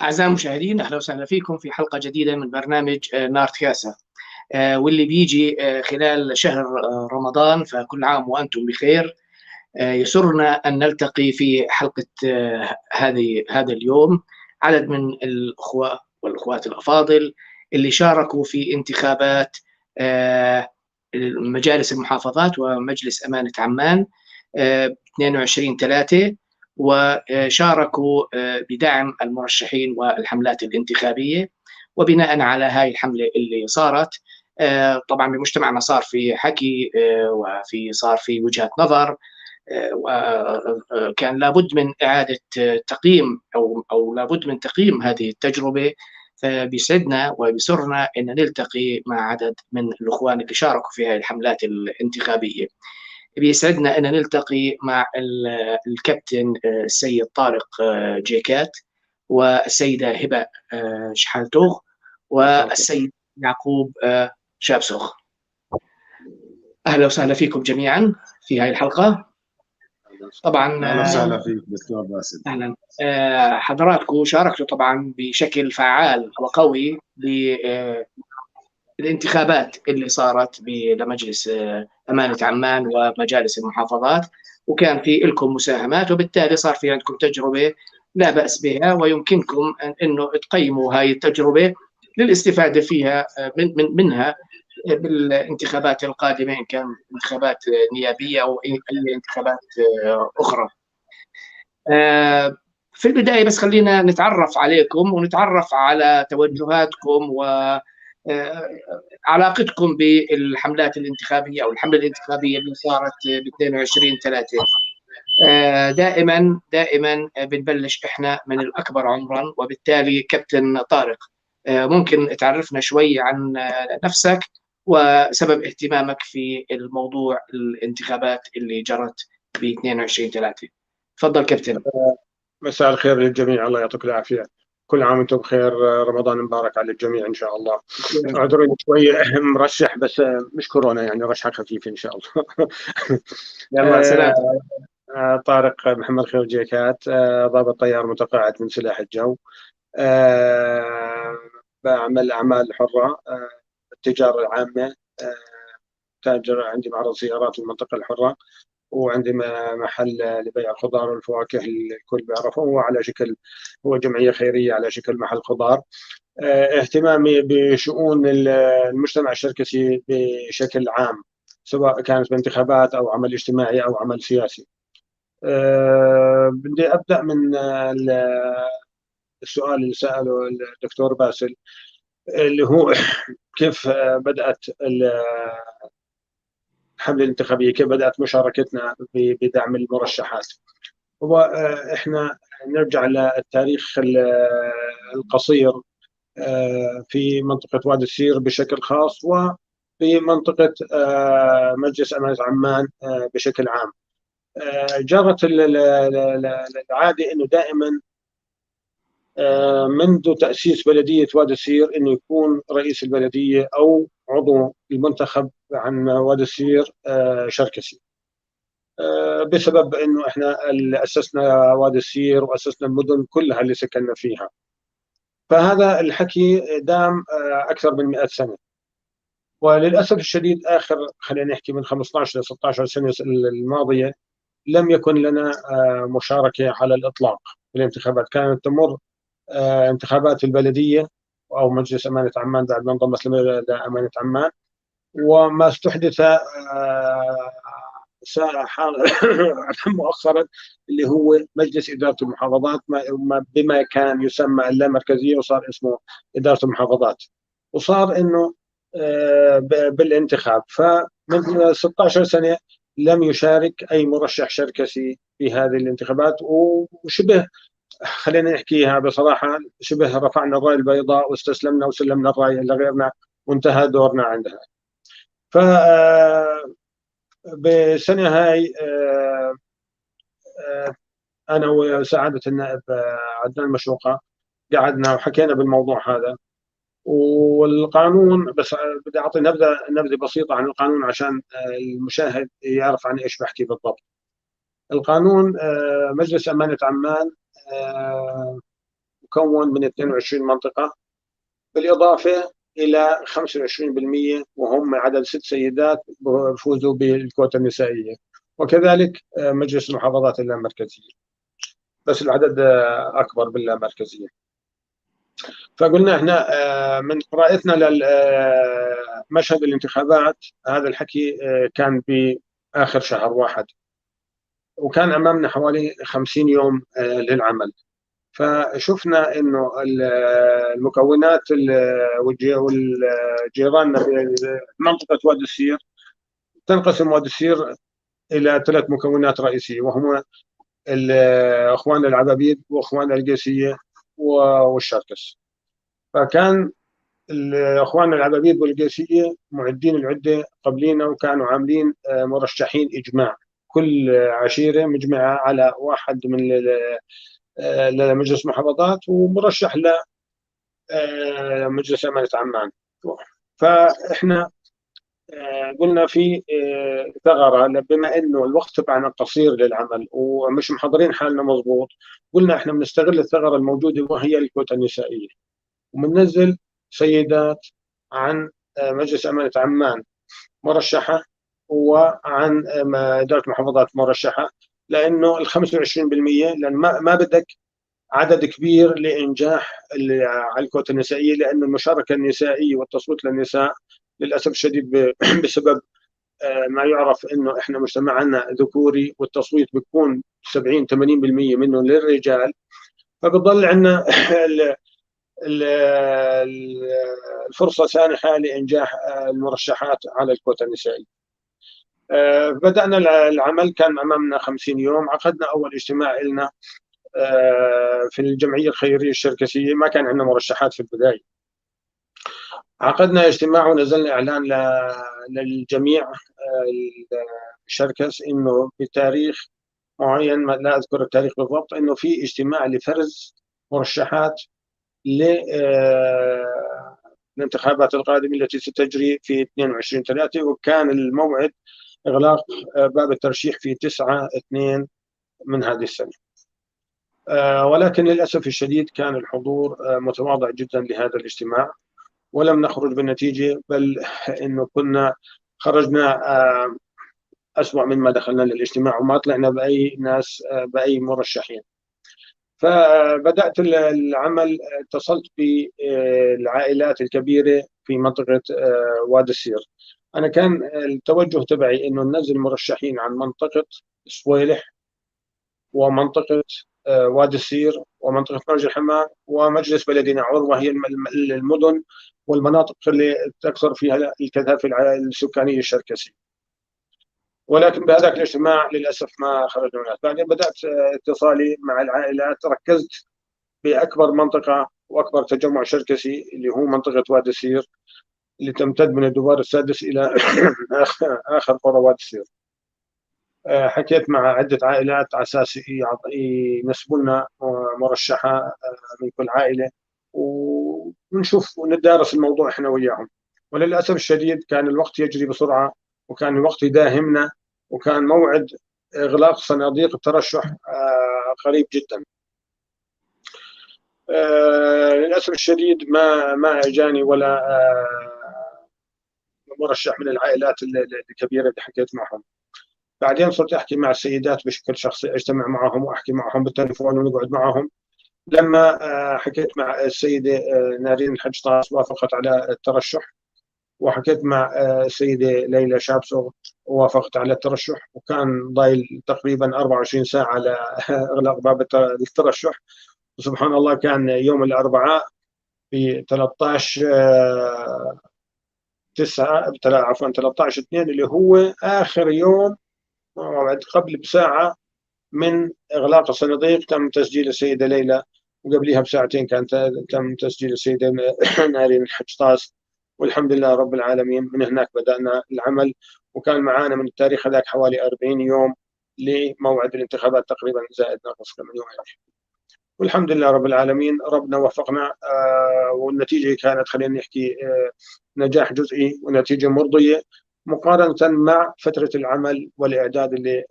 أعزائي المشاهدين، أهلا وسهلا فيكم في حلقة جديدة من برنامج نار كاسة، واللي بيجي خلال شهر رمضان، فكل عام وأنتم بخير. يسرنا أن نلتقي في حلقة هذا اليوم عدد من الأخوة والأخوات الأفاضل اللي شاركوا في انتخابات مجالس المحافظات ومجلس أمانة عمان 22/3، وشاركوا بدعم المرشحين والحملات الانتخابية. وبناء على هاي الحملة اللي صارت، طبعا بمجتمعنا صار في حكي صار في وجهات نظر، وكان لابد من إعادة تقييم أو لابد من تقييم هذه التجربة. فبيسعدنا وبيسرنا أن نلتقي مع عدد من الأخوان اللي شاركوا في هذه الحملات الانتخابية. بيسعدنا أن نلتقي مع الكابتن السيد طارق جيكات، والسيدة هبة شحالتوغ، والسيد يعقوب شابسوخ. أهلا وسهلا فيكم جميعا في هذه الحلقة. طبعا اهلا وسهلا فيك دكتور باسل. اهلا. حضراتكم شاركتوا طبعا بشكل فعال وقوي بالانتخابات اللي صارت لمجلس أمانة عمان ومجالس المحافظات، وكان في لكم مساهمات، وبالتالي صار في عندكم تجربة لا بأس بها، ويمكنكم أنه تقيموا هاي التجربة للاستفادة فيها منها بالانتخابات القادمة، إن كان انتخابات نيابية أو أي انتخابات أخرى. في البداية بس خلينا نتعرف عليكم ونتعرف على توجهاتكم وعلاقتكم بالحملات الانتخابية أو الحملة الانتخابية اللي صارت ب 22/3. دائما بنبلش إحنا من الأكبر عمرا، وبالتالي كابتن طارق، ممكن تعرفنا شوي عن نفسك وسبب اهتمامك في الموضوع الانتخابات اللي جرت ب 22/3. تفضل كابتن. مساء الخير للجميع، الله يعطيك العافية. كل عام وانتم بخير، رمضان مبارك على الجميع ان شاء الله. اعذروني شوية مرشح، بس مش كورونا، يعني رشحة خفيفة ان شاء الله. يلا سلام. طارق محمد خير جيكات، ضابط طيار متقاعد من سلاح الجو. بعمل أعمال حرة، التجارة العامة، تاجر، عندي معرض سيارات في المنطقة الحرة، وعندي محل لبيع الخضار والفواكه الكل بيعرفه. هو جمعية خيرية على شكل محل خضار. اهتمامي بشؤون المجتمع الشركسي بشكل عام، سواء كانت بانتخابات أو عمل اجتماعي أو عمل سياسي. بدي أبدأ من السؤال اللي سأله الدكتور باسل، اللي هو كيف بدأت الحملة الانتخابية، كيف بدأت مشاركتنا بدعم المرشحات. هو احنا نرجع للتاريخ القصير في منطقة وادي السير بشكل خاص، وفي منطقة مجلس أمانة عمان بشكل عام. جرت العادة أنه دائما منذ تأسيس بلدية وادي السير أنه يكون رئيس البلدية أو عضو المنتخب عن وادي السير شركسي، بسبب أنه إحنا اللي أسسنا وادي السير وأسسنا المدن كلها اللي سكننا فيها. فهذا الحكي دام أكثر من 100 سنة، وللأسف الشديد خلينا نحكي من 15 ل 16 سنة الماضية لم يكن لنا مشاركة على الإطلاق في الانتخابات. كانت تمر انتخابات البلدية أو مجلس أمانة عمان بعد ما انضمت لأمانة عمان، وما استحدث مؤخرا اللي هو مجلس إدارة المحافظات، بما كان يسمى اللامركزية وصار اسمه إدارة المحافظات، وصار إنه بالانتخاب. فمن 16 سنة لم يشارك أي مرشح شركسي في هذه الانتخابات، وشبه، خلينا نحكيها بصراحة، شبه رفعنا الراية البيضاء واستسلمنا وسلمنا الراية لغيرنا وانتهى دورنا عندها. ف بالسنة هاي أنا وسعادة النائب عدنان مشوقة قعدنا وحكينا بالموضوع هذا. والقانون، بس بدي أعطي نبذة بسيطة عن القانون عشان المشاهد يعرف عن إيش بحكي بالضبط. القانون، مجلس أمانة عمان مكون من 22 منطقة، بالإضافة إلى 25% وهم عدد 6 سيدات بفوزوا بالكوتا النسائية، وكذلك مجلس المحافظات اللامركزية، بس العدد أكبر باللامركزية. فقلنا احنا من قراءتنا لمشهد الانتخابات، هذا الحكي كان بآخر شهر واحد، وكان أمامنا حوالي 50 يوم للعمل. فشفنا انه المكونات والجيراننا بمنطقه وادي السير، تنقسم وادي السير الى 3 مكونات رئيسيه، وهما اخوان العبابيد واخوان القيسيه والشركس. فكان الاخوان العبابيد والقيسيه معدين العده قبلينا، وكانوا عاملين مرشحين اجماع، كل عشيره مجمعه على واحد من لمجلس محافظات ومرشح لمجلس أمانة عمان. فإحنا قلنا في ثغرة، بما إنه الوقت تبعنا قصير للعمل ومش محضرين حالنا مضبوط، قلنا إحنا بنستغل الثغرة الموجودة وهي الكوتا النسائية، وبننزل سيدات عن مجلس أمانة عمان مرشحة، وعن إدارة محافظات مرشحة، لأنه ال 25%، لأن ما بدك عدد كبير لإنجاح على الكوتا النسائية، لأن المشاركة النسائية والتصويت للنساء للأسف الشديد بسبب ما يعرف إنه إحنا مجتمعنا ذكوري، والتصويت بيكون 70-80% منه للرجال، فبضل عندنا الفرصة سانحة لإنجاح المرشحات على الكوتا النسائية. بدأنا العمل، كان أمامنا 50 يوم. عقدنا أول اجتماع لنا في الجمعية الخيرية الشركسية، ما كان عندنا مرشحات في البداية. عقدنا اجتماع ونزلنا إعلان للجميع الشركس إنه بتاريخ معين، لا أذكر التاريخ بالضبط، إنه في اجتماع لفرز مرشحات للانتخابات القادمة التي ستجري في 22/3، وكان الموعد إغلاق باب الترشيح في 9/2 من هذه السنة. ولكن للأسف الشديد كان الحضور متواضع جدا لهذا الاجتماع، ولم نخرج بالنتيجة، بل إنه كنا خرجنا أسوأ مما دخلنا للاجتماع، وما طلعنا بأي ناس بأي مرشحين. فبدأت العمل، اتصلت بالعائلات الكبيرة في منطقة وادي السير. أنا كان التوجه تبعي إنه ننزل مرشحين عن منطقة صويلح ومنطقة وادي السير ومنطقة مرج الحمام ومجلس بلدي ناعور، وهي المدن والمناطق اللي تكثر فيها الكثافة السكانية الشركسية. ولكن بهذاك الاجتماع للأسف ما خرجنا منه. بعدين بدأت اتصالي مع العائلات، ركزت بأكبر منطقة وأكبر تجمع شركسي اللي هو منطقة وادي السير، اللي تمتد من الدوار السادس إلى آخر قرى وادي السير. حكيت مع عدة عائلات على أساس ينسبوا لنا مرشحة من كل عائلة، ونشوف وندارس الموضوع إحنا وياهم. وللأسف الشديد كان الوقت يجري بسرعة، وكان الوقت يداهمنا، وكان موعد إغلاق صناديق الترشح قريب جدا. للأسف الشديد ما أجاني ولا مرشح من العائلات الكبيرة اللي حكيت معهم. بعدين صرت أحكي مع السيدات بشكل شخصي، أجتمع معهم وأحكي معهم بالتليفون ونقعد معهم. لما حكيت مع السيدة نارين الحج طاس وافقت على الترشح، وحكيت مع السيدة ليلى شابسو ووافقت على الترشح، وكان ضايل تقريبا 24 ساعة على إغلاق باب الترشح. وسبحان الله كان يوم الأربعاء في 13/2 اللي هو آخر يوم موعد، قبل بساعة من إغلاق الصناديق تم تسجيل السيدة ليلى، وقبلها بساعتين كان تم تسجيل السيدة نارين الحج طاس. والحمد لله رب العالمين، من هناك بدأنا العمل، وكان معانا من التاريخ هذاك حوالي 40 يوم لموعد الانتخابات تقريبا، زائد ناقص كم يوم. والحمد لله رب العالمين، ربنا وفقنا، والنتيجة كانت، خلينا نحكي، نجاح جزئي ونتيجة مرضية مقارنة مع فترة العمل والإعداد اللي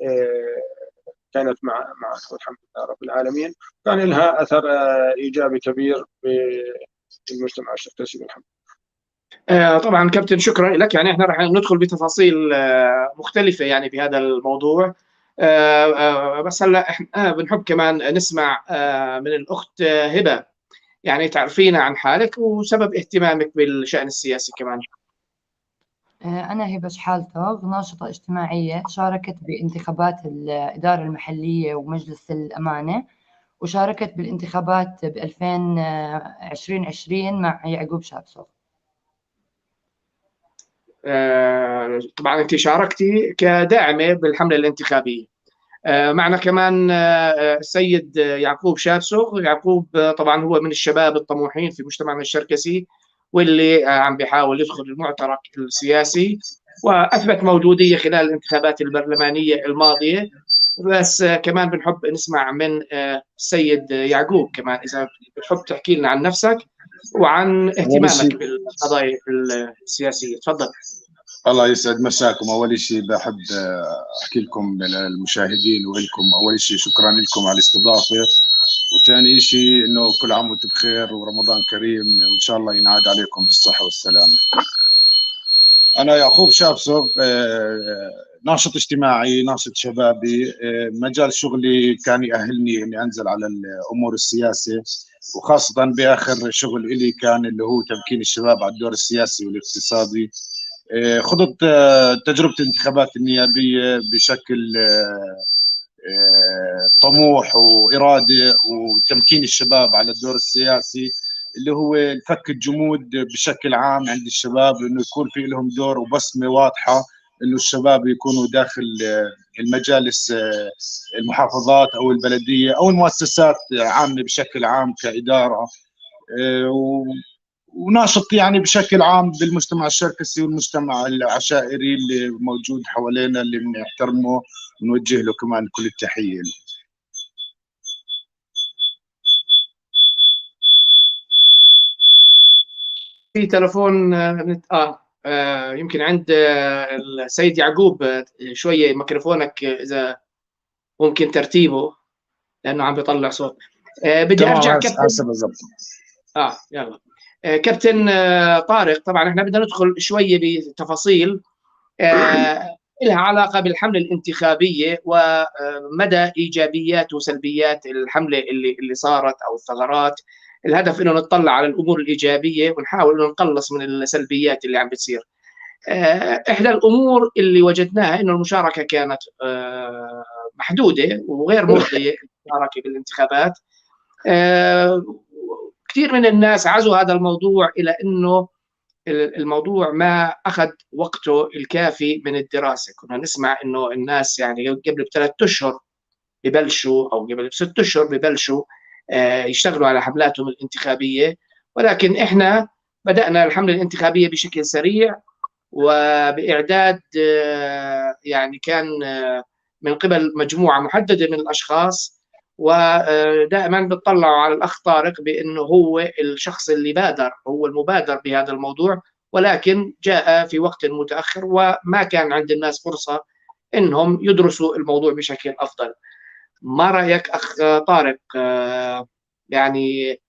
كانت معه الحمد لله رب العالمين، كان لها أثر إيجابي كبير بالمجتمع الشركسي والحمد طبعا كابتن شكرا لك. يعني احنا راح ندخل بتفاصيل مختلفة يعني بهذا الموضوع. بس هلا احنا بنحب كمان نسمع من الأخت هبة، يعني تعرفينا عن حالك وسبب اهتمامك بالشأن السياسي كمان. أنا هبة شحالطة، ناشطة اجتماعية، شاركت بانتخابات الإدارة المحلية ومجلس الأمانة، وشاركت بالانتخابات ب 2020 مع يعقوب شابسو. طبعا أنت شاركتي كداعمة بالحملة الانتخابية. معنا كمان السيد يعقوب شابسو. يعقوب طبعا هو من الشباب الطموحين في مجتمعنا الشركسي، واللي عم بيحاول يدخل المعترك السياسي، وأثبت موجودية خلال الانتخابات البرلمانية الماضية. بس كمان بنحب نسمع من السيد يعقوب كمان، إذا بتحب تحكي لنا عن نفسك وعن أول اهتمامك شيء بالقضايا السياسية. تفضل. الله يسعد مساكم. أول شيء بحب أحكي لكم للمشاهدين ولكم، أول شيء شكرا لكم على الاستضافة، وثاني شيء إنه كل عام وأنتم بخير ورمضان كريم، وإن شاء الله ينعاد عليكم بالصحة والسلامة. أنا يعقوب شابسو، ناشط اجتماعي، ناشط شبابي. مجال شغلي كان يأهلني إني أنزل على الأمور السياسية، وخاصة بآخر شغل إلي كان اللي هو تمكين الشباب على الدور السياسي والاقتصادي. خضت تجربة الانتخابات النيابية بشكل طموح وإرادة وتمكين الشباب على الدور السياسي، اللي هو الفك الجمود بشكل عام عند الشباب، انه يكون في لهم دور وبصمه واضحه، انه الشباب يكونوا داخل المجالس، المحافظات او البلديه او المؤسسات عامه بشكل عام كاداره، وناشط يعني بشكل عام بالمجتمع الشركسي والمجتمع العشائري اللي موجود حوالينا، اللي بنحترمه ونوجه له كمان كل التحيه. في تلفون يمكن عند السيد يعقوب. شوية ميكروفونك إذا ممكن ترتيبه، لأنه عم بيطلع صوت. بدي أرجع كابتن. بالضبط. يلا كابتن طارق. طبعا احنا بدنا ندخل شوية بتفاصيل لها علاقة بالحملة الانتخابية ومدى إيجابيات وسلبيات الحملة اللي صارت أو الثغرات. الهدف إنه نطلع على الأمور الإيجابية ونحاول إنه نقلص من السلبيات اللي عم بتصير. إحدى الأمور اللي وجدناها إنه المشاركة كانت محدودة وغير مرضية، المشاركة بالانتخابات. كثير من الناس عزوا هذا الموضوع إلى إنه الموضوع ما أخذ وقته الكافي من الدراسة. كنا نسمع إنه الناس يعني قبل ب3 أشهر ببلشوا، أو قبل ب6 أشهر ببلشوا يشتغلوا على حملاتهم الانتخابية، ولكن إحنا بدأنا الحملة الانتخابية بشكل سريع وبإعداد يعني كان من قبل مجموعة محددة من الأشخاص. ودائما بتطلعوا على الأخ طارق بأنه هو الشخص اللي بادر، هو المبادر بهذا الموضوع، ولكن جاء في وقت متأخر وما كان عند الناس فرصة أنهم يدرسوا الموضوع بشكل أفضل. ما رأيك أخ طارق؟ يعني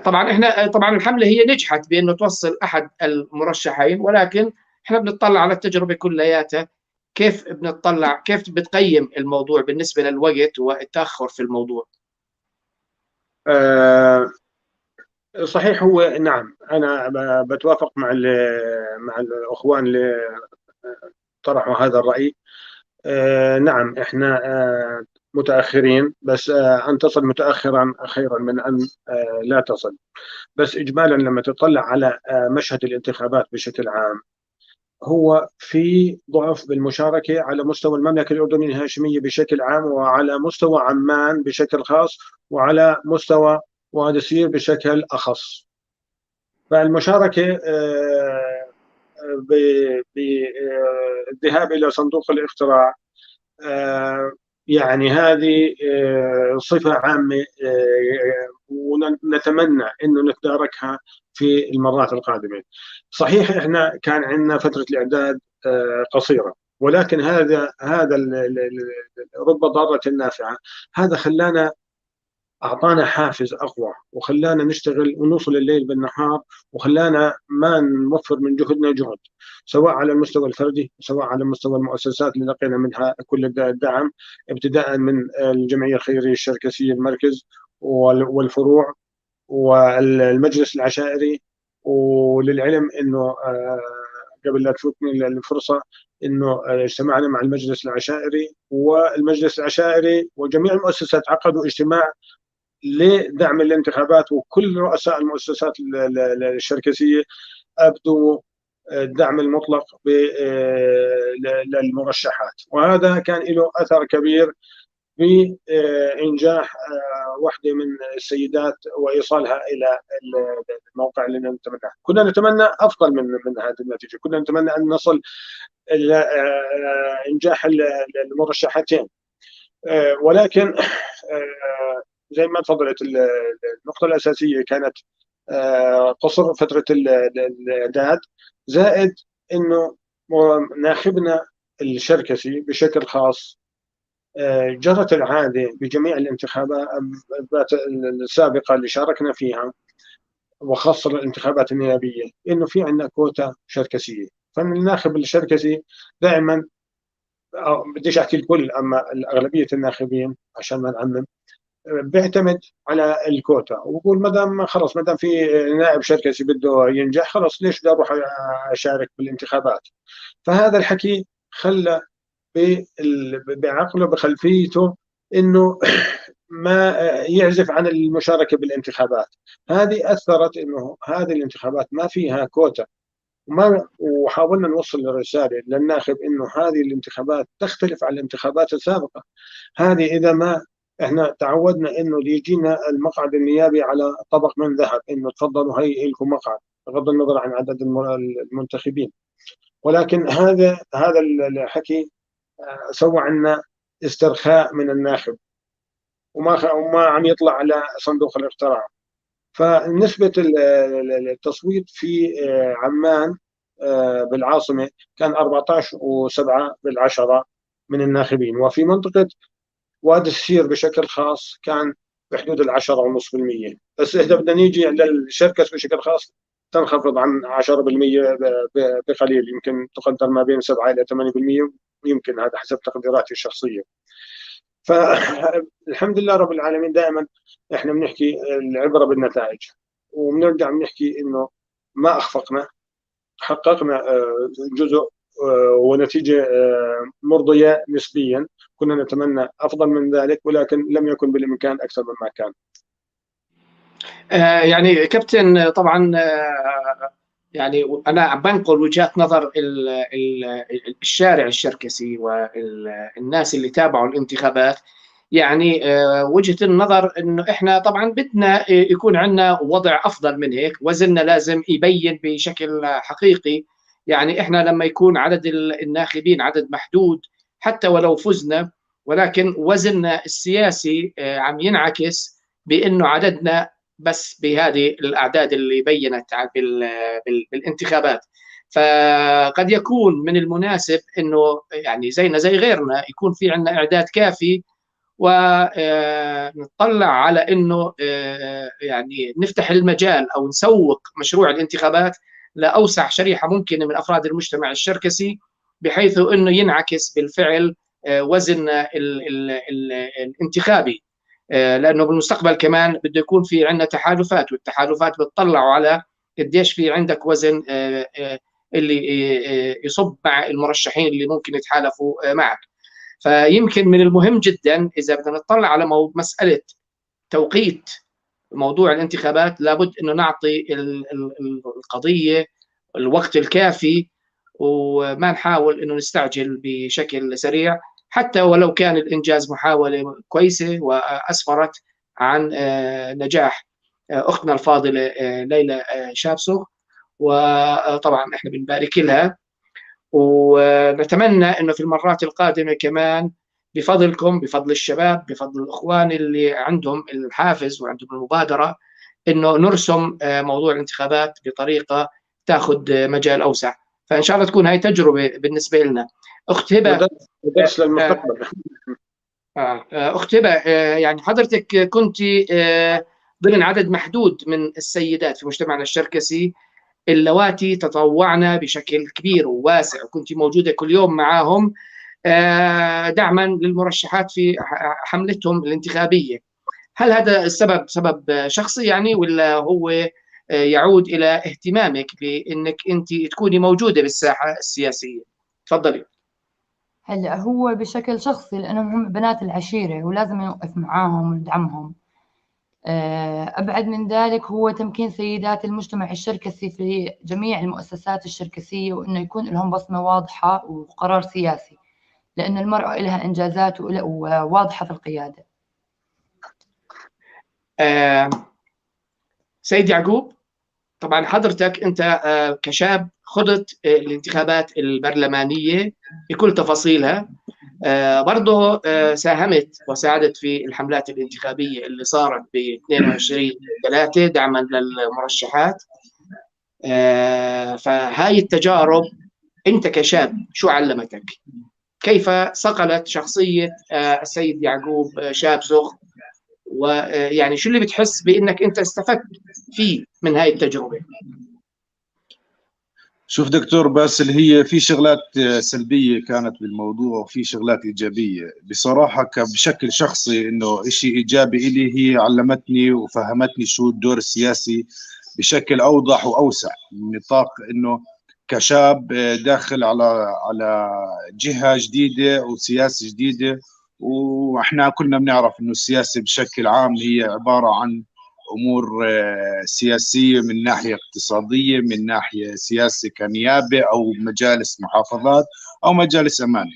طبعا احنا طبعا الحملة هي نجحت بأنه توصل أحد المرشحين، ولكن احنا بنطلع على التجربة كلياتها. كيف بنطلع، كيف بتقيم الموضوع بالنسبة للوقت والتأخر في الموضوع؟ صحيح. هو نعم، أنا بتوافق مع الأخوان اللي طرحوا هذا الرأي. نعم، إحنا متأخرين، بس أن تصل متأخرا خيرا من أن لا تصل. بس إجمالا لما تطلع على مشهد الانتخابات بشكل عام، هو في ضعف بالمشاركة على مستوى المملكة الأردنية الهاشمية بشكل عام، وعلى مستوى عمان بشكل خاص، وعلى مستوى وادي سير بشكل أخص. فالمشاركة بالذهاب إلى صندوق الاقتراع يعني هذه صفة عامة، ونتمنى أنه نتداركها في المرات القادمة. صحيح إحنا كان عندنا فترة الإعداد قصيرة، ولكن هذا رب ضارة نافعة، هذا خلانا أعطانا حافز أقوى، وخلانا نشتغل ونوصل الليل بالنهار، وخلانا ما نوفر من جهدنا جهد، سواء على المستوى الفردي سواء على مستوى المؤسسات اللي لقينا منها كل الدعم، ابتداء من الجمعية الخيرية الشركسية المركز والفروع والمجلس العشائري. وللعلم انه قبل لا تفوتني الفرصه، انه اجتمعنا مع المجلس العشائري، والمجلس العشائري وجميع المؤسسات عقدوا اجتماع لدعم الانتخابات، وكل رؤساء المؤسسات الشركسيه ابدوا الدعم المطلق للمرشحات، وهذا كان له اثر كبير بإنجاح واحدة من السيدات وإيصالها إلى الموقع اللي نتمناه. كنا نتمنى أفضل من هذه النتيجة، كنا نتمنى أن نصل إلى إنجاح المرشحتين، ولكن زي ما تفضلت النقطة الأساسية كانت قصر فترة الإعداد، زائد أنه ناخبنا الشركسي بشكل خاص جرت العادة بجميع الانتخابات السابقة اللي شاركنا فيها، وخاصة الانتخابات النيابية، إنه في عندنا كوتا شركسية. فالناخب الشركسي دائما، بديش أحكي الكل، أما الأغلبية الناخبين عشان ما نعمم، بيعتمد على الكوتا، وبقول ما دام في نائب شركسي بده ينجح، خلص ليش بدي أروح أشارك بالانتخابات؟ فهذا الحكي خلى بعقله بخلفيته انه ما يعزف عن المشاركه بالانتخابات. هذه اثرت انه هذه الانتخابات ما فيها كوتا، وحاولنا نوصل الرساله للناخب انه هذه الانتخابات تختلف عن الانتخابات السابقه. هذه اذا ما احنا تعودنا انه يجينا المقعد النيابي على طبق من ذهب، انه تفضلوا هي لكم مقعد، بغض النظر عن عدد المنتخبين، ولكن هذا الحكي سوى عنا استرخاء من الناخب، وما عم يطلع على صندوق الاقتراع. فنسبة التصويت في عمان بالعاصمة كان 14.7% من الناخبين، وفي منطقة وادي السير بشكل خاص كان بحدود 10.5%. بس إذا بدنا نيجي للشركس بشكل خاص تنخفض عن 10% بقليل، يمكن تقدر ما بين 7 إلى 8%، يمكن هذا حسب تقديراتي الشخصية. فالحمد لله رب العالمين، دائما احنا بنحكي العبرة بالنتائج، وبنرجع بنحكي انه ما اخفقنا، حققنا جزء ونتيجة مرضية نسبيا. كنا نتمنى افضل من ذلك، ولكن لم يكن بالامكان اكثر مما كان. يعني كابتن، طبعا يعني أنا بنقل وجهات نظر الشارع الشركسي والناس اللي تابعوا الانتخابات. يعني وجهة النظر إنه إحنا طبعا بدنا يكون عندنا وضع أفضل من هيك، وزننا لازم يبين بشكل حقيقي. يعني إحنا لما يكون عدد الناخبين عدد محدود، حتى ولو فزنا، ولكن وزننا السياسي عم ينعكس بأنه عددنا بس بهذه الأعداد اللي بينت بالانتخابات. فقد يكون من المناسب أنه يعني زينا زي غيرنا يكون في عندنا إعداد كافي، ونطلع على أنه يعني نفتح المجال أو نسوق مشروع الانتخابات لأوسع شريحة ممكنة من أفراد المجتمع الشركسي، بحيث أنه ينعكس بالفعل وزن الانتخابي. لانه بالمستقبل كمان بده يكون في عندنا تحالفات، والتحالفات بتطلعوا على قديش في عندك وزن اللي يصب مع المرشحين اللي ممكن يتحالفوا معك. فيمكن من المهم جدا اذا بدنا نطلع على مساله توقيت موضوع الانتخابات، لابد انه نعطي القضيه الوقت الكافي، وما نحاول انه نستعجل بشكل سريع، حتى ولو كان الإنجاز محاولة كويسة وأسفرت عن نجاح أختنا الفاضلة ليلى شابسوغ. وطبعا إحنا بنبارك لها، ونتمنى أنه في المرات القادمة كمان بفضلكم، بفضل الشباب، بفضل الإخوان اللي عندهم الحافز وعندهم المبادرة، أنه نرسم موضوع الانتخابات بطريقة تأخذ مجال أوسع. فإن شاء الله تكون هاي تجربة بالنسبة لنا. أخت هبة، درس للمستقبل. أخت هبة، يعني حضرتك كنت ضمن عدد محدود من السيدات في مجتمعنا الشركسي اللواتي تطوعنا بشكل كبير وواسع، وكنت موجودة كل يوم معهم دعما للمرشحات في حملتهم الانتخابية. هل هذا السبب سبب شخصي يعني، ولا هو يعود إلى اهتمامك بأنك أنت تكوني موجودة بالساحة السياسية؟ تفضلي. هلا هو بشكل شخصي لأنهم هم بنات العشيرة ولازم نوقف معاهم وندعمهم. أبعد من ذلك هو تمكين سيدات المجتمع الشركسي في جميع المؤسسات الشركسية، وإنه يكون لهم بصمة واضحة وقرار سياسي، لأن المرأة لها إنجازات وواضحة في القيادة. سيد يعقوب، طبعا حضرتك أنت كشاب خضت الانتخابات البرلمانية بكل تفاصيلها، برضه ساهمت وساعدت في الحملات الانتخابية اللي صارت ب 22/3 دعما للمرشحات. فهاي التجارب أنت كشاب شو علمتك؟ كيف صقلت شخصية السيد يعقوب شاب زغ؟ ويعني شو اللي بتحس بأنك أنت استفدت فيه من هاي التجربة؟ شوف دكتور باسل، هي في شغلات سلبية كانت بالموضوع وفي شغلات إيجابية. بصراحة بشكل شخصي إنه إشي إيجابي إلي، هي علمتني وفهمتني شو الدور السياسي بشكل أوضح وأوسع من نطاق إنه كشاب داخل على جهة جديدة وسياسة جديدة. وإحنا كلنا بنعرف إنه السياسة بشكل عام هي عبارة عن امور سياسيه من ناحيه اقتصاديه، من ناحيه سياسه كنيابه او مجالس محافظات او مجالس امانه.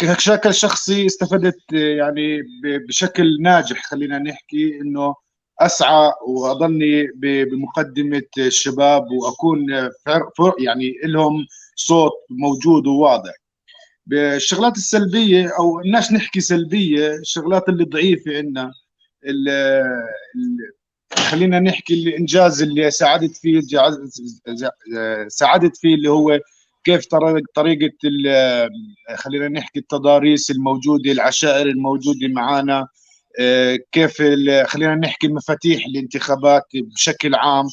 بشكل شخصي استفدت يعني بشكل ناجح، خلينا نحكي انه اسعى واظني بمقدمه الشباب واكون يعني لهم صوت موجود وواضح. بالشغلات السلبيه او الناس نحكي سلبيه، الشغلات اللي ضعيفه عندنا، خلينا نحكي الانجاز اللي ساعدت فيه اللي هو كيف طريقه خلينا نحكي التضاريس الموجوده، العشائر الموجوده معنا، كيف خلينا نحكي المفاتيح الانتخابات بشكل عام،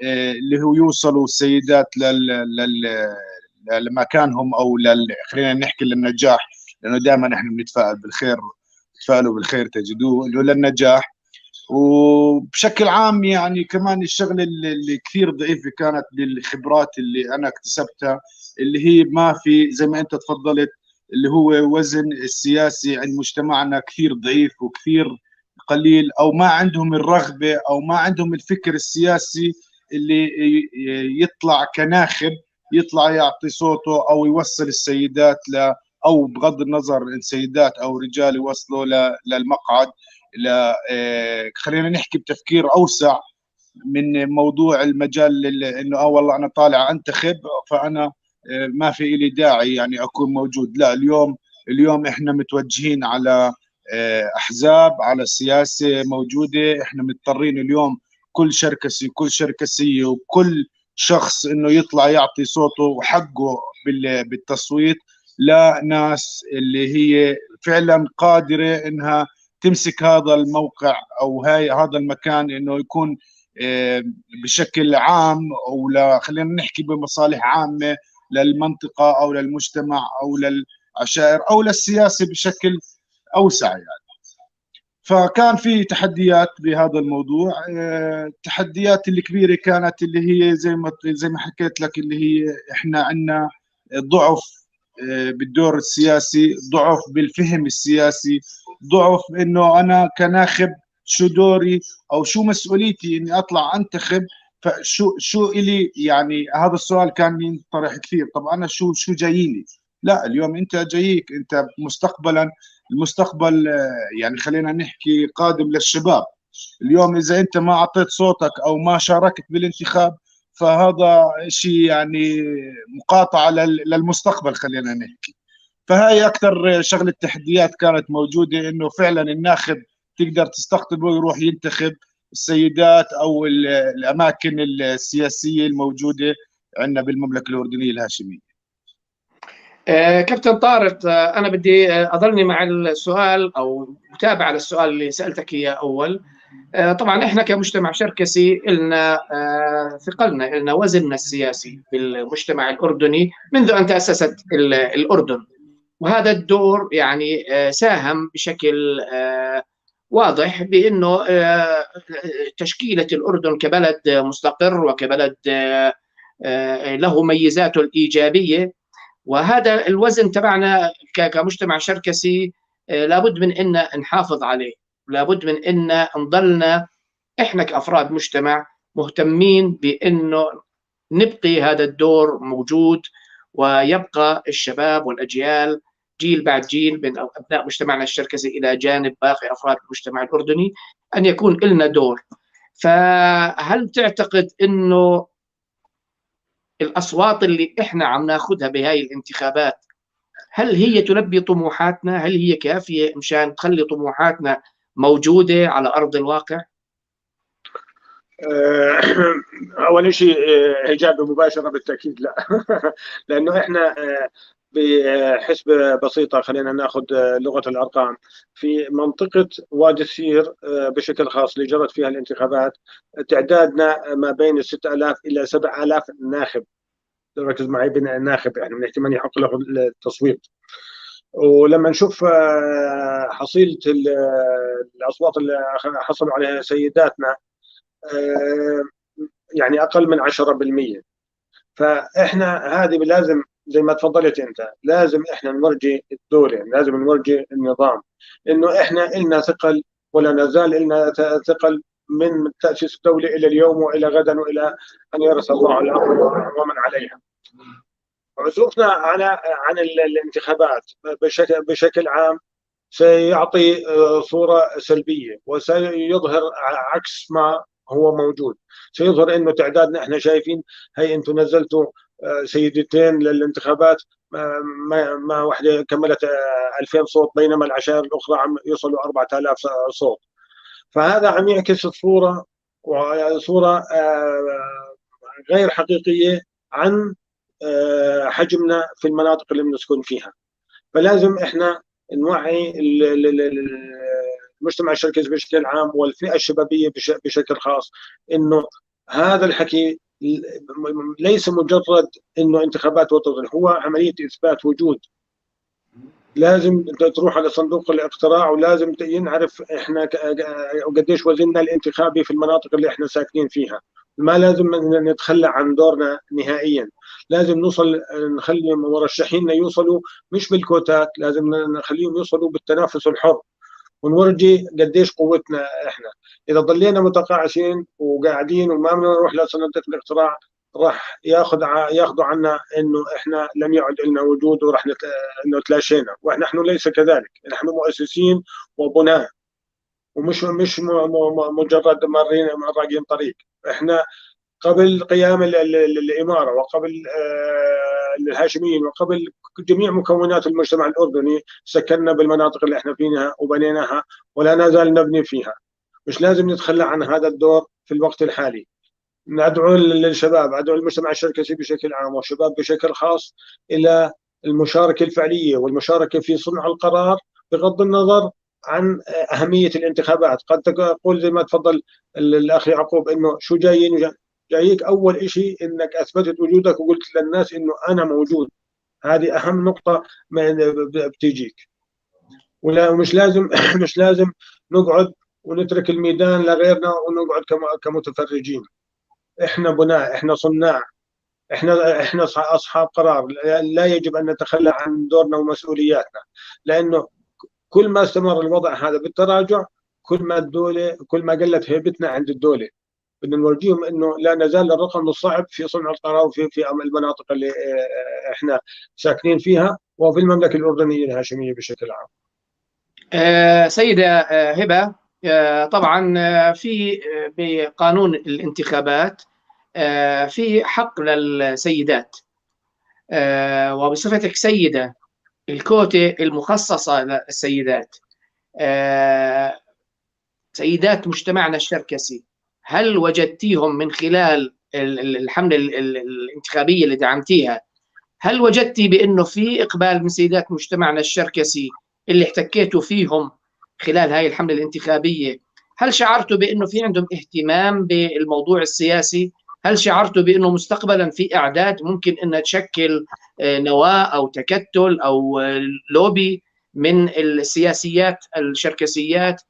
اللي هو يوصلوا السيدات لمكانهم او خلينا نحكي للنجاح، لانه دائما احنا بنتفائل بالخير، تفائلوا بالخير تجدوه، اللي هو للنجاح. وبشكل عام يعني كمان الشغله اللي كثير ضعيفه كانت بالخبرات اللي انا اكتسبتها، اللي هي ما في زي ما انت تفضلت، اللي هو وزن السياسي عند مجتمعنا كثير ضعيف وكثير قليل، او ما عندهم الرغبه او ما عندهم الفكر السياسي اللي يطلع كناخب، يطلع يعطي صوته او يوصل السيدات او بغض النظر السيدات او رجال يوصلوا للمقعد، خلينا نحكي بتفكير اوسع من موضوع المجال انه والله انا طالع انتخب فانا ما في لي داعي يعني اكون موجود. لا، اليوم احنا متوجهين على احزاب، على سياسه موجوده. احنا مضطرين اليوم كل شركسيه وكل شخص انه يطلع يعطي صوته وحقه بالتصويت لناس اللي هي فعلا قادره انها تمسك هذا الموقع او هذا المكان، انه يكون بشكل عام، او خلينا نحكي بمصالح عامه للمنطقه او للمجتمع او للعشائر او للسياسه بشكل اوسع يعني. فكان في تحديات بهذا الموضوع. التحديات الكبيره كانت اللي هي زي ما حكيت لك، اللي هي احنا عندنا ضعف بالدور السياسي، ضعف بالفهم السياسي، ضعف انه انا كناخب شو دوري او شو مسؤوليتي اني اطلع انتخب. فشو الي يعني هذا السؤال كان ينطرح كثير. طب انا شو جاييني؟ لا، اليوم انت جاييك انت مستقبلا، المستقبل يعني خلينا نحكي قادم للشباب. اليوم اذا انت ما اعطيت صوتك او ما شاركت بالانتخاب فهذا شيء يعني مقاطعه للمستقبل خلينا نحكي. فهاي اكثر شغله تحديات كانت موجوده، انه فعلا الناخب تقدر تستقطبه ويروح ينتخب السيدات او الاماكن السياسيه الموجوده عندنا بالمملكه الاردنيه الهاشميه. كابتن طارق، أنا بدي أظلني مع السؤال أو متابعة للسؤال اللي سألتك إياه أول. طبعا إحنا كمجتمع شركسي لنا ثقلنا، لنا وزننا السياسي بالمجتمع الأردني منذ أن تأسست الأردن، وهذا الدور يعني ساهم بشكل واضح بأنه تشكيلة الأردن كبلد مستقر وكبلد له ميزاته الإيجابية. وهذا الوزن تبعنا كمجتمع شركسي لابد من أن نحافظ عليه، لابد من أن نضلنا إحنا كأفراد مجتمع مهتمين بأنه نبقي هذا الدور موجود، ويبقى الشباب والأجيال جيل بعد جيل من أبناء مجتمعنا الشركسي إلى جانب باقي أفراد المجتمع الأردني أن يكون لنا دور. فهل تعتقد أنه الأصوات اللي إحنا عم ناخذها بهاي الانتخابات هل هي تلبي طموحاتنا؟ هل هي كافية مشان تخلي طموحاتنا موجودة على أرض الواقع؟ أول شيء إجابة مباشرة بالتأكيد لا. لأنه إحنا بحسبة بسيطة، خلينا ناخذ لغة الأرقام. في منطقة وادي السير بشكل خاص اللي جرت فيها الانتخابات، تعدادنا ما بين 6000 إلى 7000 ناخب. ركز معي بين ناخب، يعني من احتمال يحق له التصويت. ولما نشوف حصيلة الأصوات اللي حصلوا عليها سيداتنا يعني أقل من 10%. فإحنا هذه لازم زي ما تفضلت أنت، لازم إحنا نورجي الدولة، لازم نورجي النظام إنه إحنا إلنا ثقل ولا نزال إلنا ثقل من تأسيس الدولة إلى اليوم وإلى غدا وإلى أن يرث الله الأرض ومن عليها. عزوفنا عن الانتخابات بشكل عام سيعطي صورة سلبية، وسيظهر عكس ما هو موجود. سيظهر انه تعدادنا احنا شايفين، هي انتم نزلتوا سيدتين للانتخابات، ما واحدة كملت 2000 صوت، بينما العشائر الاخرى عم يوصلوا 4000 صوت. فهذا عم يعكس الصورة، وصورة غير حقيقية عن حجمنا في المناطق اللي بنسكن فيها. فلازم احنا نوعي المجتمع الشركسي بشكل عام والفئة الشبابية بشكل خاص انه هذا الحكي ليس مجرد انه انتخابات وطنية، هو عملية اثبات وجود. لازم تروح على صندوق الاقتراع، ولازم ينعرف احنا قديش وزننا الانتخابي في المناطق اللي احنا ساكنين فيها. ما لازم نتخلى عن دورنا نهائيا. لازم نوصل، نخلي مرشحيننا يوصلوا مش بالكوتات، لازم نخليهم يوصلوا بالتنافس الحر، ونورجي قديش قوتنا احنا. اذا ضلينا متقاعسين وقاعدين وما بنروح لصندوق الاقتراع، راح ياخذوا عنا انه احنا لم يعد لنا وجود، وراح انه تلاشينا. ونحن ليس كذلك، نحن مؤسسين وبناء، ومش مجرد راقين طريق. احنا قبل قيام الاماره، وقبل الهاشميين، وقبل جميع مكونات المجتمع الاردني سكننا بالمناطق اللي احنا فيها وبنيناها، ولا نزال نبني فيها. مش لازم نتخلى عن هذا الدور في الوقت الحالي. ندعو للشباب، ادعو المجتمع الشركسي بشكل عام والشباب بشكل خاص الى المشاركه الفعليه والمشاركه في صنع القرار، بغض النظر عن اهميه الانتخابات. قد تقول زي ما تفضل الاخ يعقوب انه شو جايك اول شيء انك اثبتت وجودك وقلت للناس انه انا موجود. هذه اهم نقطه بتيجيك. ومش لازم مش لازم نقعد ونترك الميدان لغيرنا ونقعد كمتفرجين. احنا بناء، احنا صناع، احنا اصحاب قرار. لا يجب ان نتخلى عن دورنا ومسؤولياتنا، لانه كل ما استمر الوضع هذا بالتراجع، كل ما قلت هيبتنا عند الدوله. بدنا نورجيهم انه لا نزال الرقم الصعب في صنع القرار في المناطق اللي احنا ساكنين فيها، وفي المملكه الاردنيه الهاشميه بشكل عام. سيدة هبة، طبعا في بقانون الانتخابات في حق للسيدات، وبصفتك سيدة، الكوتة المخصصة للسيدات، سيدات مجتمعنا الشركسي، هل وجدتيهم من خلال الحملة الانتخابية اللي دعمتيها، هل وجدتي بأنه في إقبال من سيدات مجتمعنا الشركسي اللي احتكيتوا فيهم خلال هاي الحملة الانتخابية؟ هل شعرتوا بأنه في عندهم اهتمام بالموضوع السياسي؟ هل شعرتوا بأنه مستقبلا في أعداد ممكن أنها تشكل نواة أو تكتل أو لوبي من السياسيات الشركسيات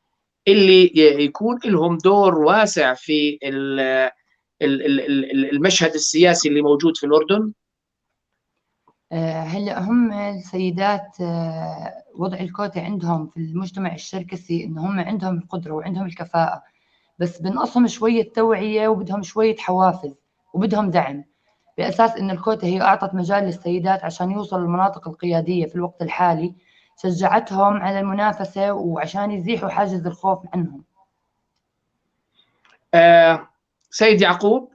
اللي يكون لهم دور واسع في المشهد السياسي اللي موجود في الأردن؟ هلا هم السيدات وضع الكوتا عندهم في المجتمع الشركسي إن هم عندهم القدرة وعندهم الكفاءة، بس بنقصهم شوية توعية وبدهم شوية حوافز وبدهم دعم، بأساس إن الكوتا هي أعطت مجال للسيدات عشان يوصلوا للمناطق القيادية في الوقت الحالي، شجعتهم على المنافسة وعشان يزيحوا حاجز الخوف عنهم. سيد يعقوب،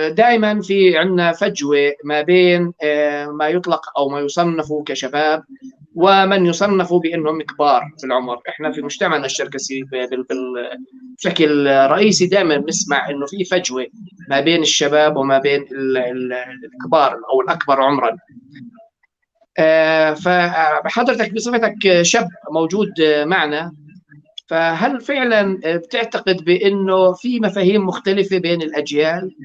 دائما في عندنا فجوة ما بين ما يطلق أو ما يصنفوا كشباب ومن يصنفوا بأنهم كبار في العمر. إحنا في مجتمعنا الشركسي بشكل رئيسي دائما بنسمع إنه في فجوة ما بين الشباب وما بين الكبار أو الأكبر عمرا. فحضرتك بصفتك شاب موجود معنا، فهل فعلا بتعتقد بأنه في مفاهيم مختلفة بين الأجيال؟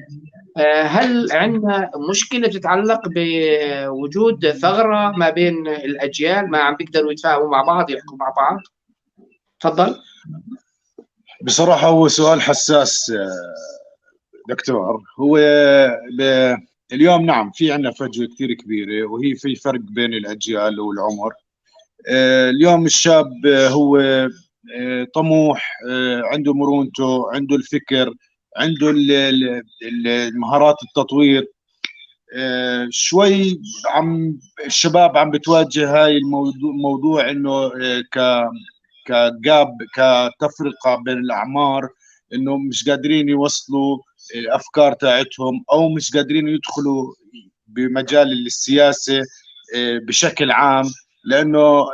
هل عندنا مشكلة تتعلق بوجود ثغرة ما بين الأجيال ما عم بيقدروا يتفاهموا مع بعض يحكوا مع بعض؟ تفضل. بصراحة هو سؤال حساس دكتور. هو اليوم نعم في عندنا فجوة كثير كبيرة، وهي في فرق بين الأجيال والعمر. اليوم الشاب هو طموح، عنده مرونته، عنده الفكر، عنده المهارات التطوير. شوي الشباب عم بتواجه هاي الموضوع انه كجاب كتفرقة بين الأعمار، انه مش قادرين يوصلوا الافكار تاعتهم او مش قادرين يدخلوا بمجال السياسة بشكل عام، لانه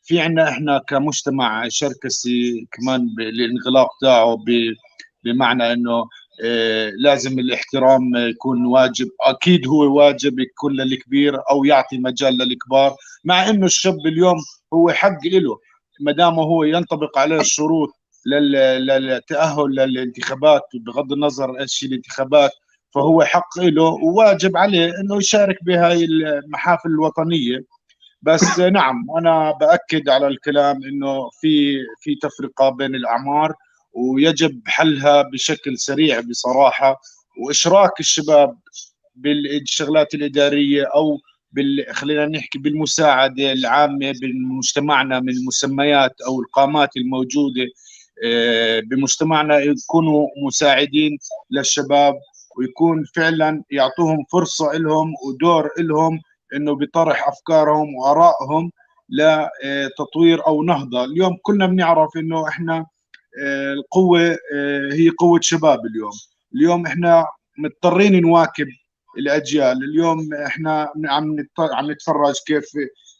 في عنا احنا كمجتمع شركسي كمان الانغلاق تاعه بمعنى انه لازم الاحترام يكون واجب. اكيد هو واجب يكون للكبير او يعطي مجال للكبار، مع انه الشاب اليوم هو حق له ما دام هو ينطبق عليه الشروط للتأهل للانتخابات، بغض النظر ايش الانتخابات، فهو حق له وواجب عليه انه يشارك بهاي المحافل الوطنية. بس نعم انا باكد على الكلام انه في تفرقة بين الاعمار، ويجب حلها بشكل سريع بصراحة، واشراك الشباب بالشغلات الادارية او خلينا نحكي بالمساعدة العامة بمجتمعنا من المسميات او القامات الموجودة بمجتمعنا، يكونوا مساعدين للشباب ويكون فعلا يعطوهم فرصة لهم ودور لهم انه بطرح افكارهم وارائهم لتطوير او نهضة. اليوم كلنا بنعرف انه احنا القوة هي قوة شباب. اليوم احنا مضطرين نواكب الاجيال. اليوم احنا عم نتفرج كيف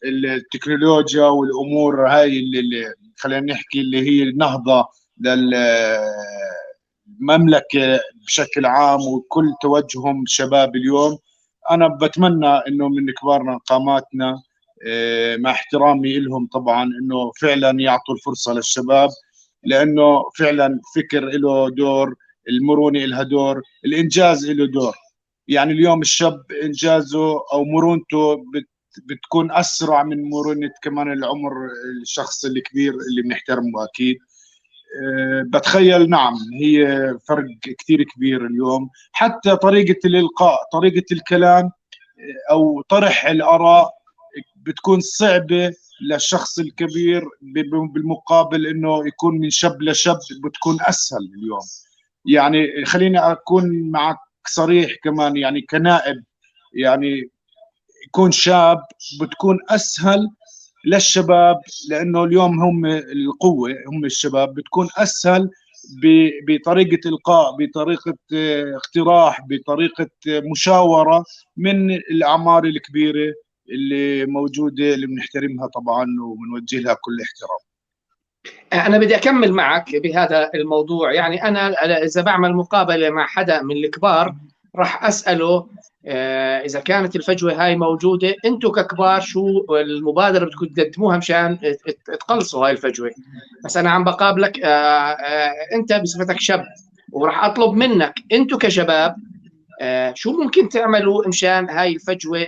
التكنولوجيا والامور هاي اللي خلينا نحكي اللي هي النهضة للمملكة بشكل عام، وكل توجههم شباب اليوم. انا بتمنى انه من كبارنا قاماتنا مع احترامي لهم طبعا انه فعلا يعطوا الفرصة للشباب، لانه فعلا فكر له دور، المرونة لها دور، الانجاز له دور. يعني اليوم الشاب انجازه او مرونته بتكون اسرع من مرونة كمان العمر الشخص الكبير اللي بنحترمه اكيد. بتخيل نعم هي فرق كثير كبير اليوم، حتى طريقة الإلقاء، طريقة الكلام أو طرح الآراء بتكون صعبة للشخص الكبير بالمقابل إنه يكون من شاب لشاب بتكون أسهل اليوم. يعني خليني أكون معك صريح كمان، يعني كنائب يعني يكون شاب بتكون أسهل للشباب، لانه اليوم هم القوه، هم الشباب بتكون اسهل بطريقه القاء، بطريقه اقتراح، بطريقه مشاوره من الاعمار الكبيره اللي موجوده اللي بنحترمها طبعا وبنوجه لها كل احترام. انا بدي اكمل معك بهذا الموضوع. يعني انا اذا بعمل مقابله مع حدا من الكبار راح اساله اذا كانت الفجوه هاي موجوده، انتم ككبار شو المبادره بدكم تقدموها مشان تقلصوا هاي الفجوه؟ بس انا عم بقابلك انت بصفتك شاب، وراح اطلب منك انتم كشباب شو ممكن تعملوا مشان هاي الفجوه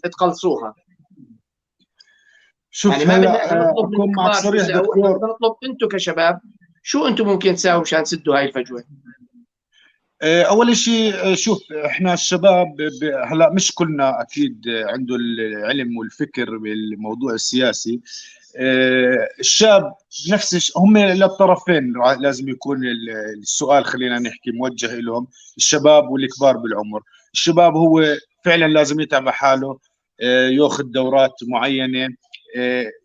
تقلصوها. شوف يعني ما بدنا احنا هلا نطلب من اكون معك الكبار شو صريح يساووا، احنا دكتور. بدنا نطلب انتم كشباب شو انتم ممكن تساووا مشان تسدوا هاي الفجوه. اول شيء شوف احنا الشباب هلا مش كلنا اكيد عنده العلم والفكر بالموضوع السياسي. الشاب نفس هم للطرفين لازم يكون السؤال، خلينا نحكي موجه لهم، الشباب والكبار بالعمر. الشباب هو فعلا لازم يتعب حاله، ياخذ دورات معينة،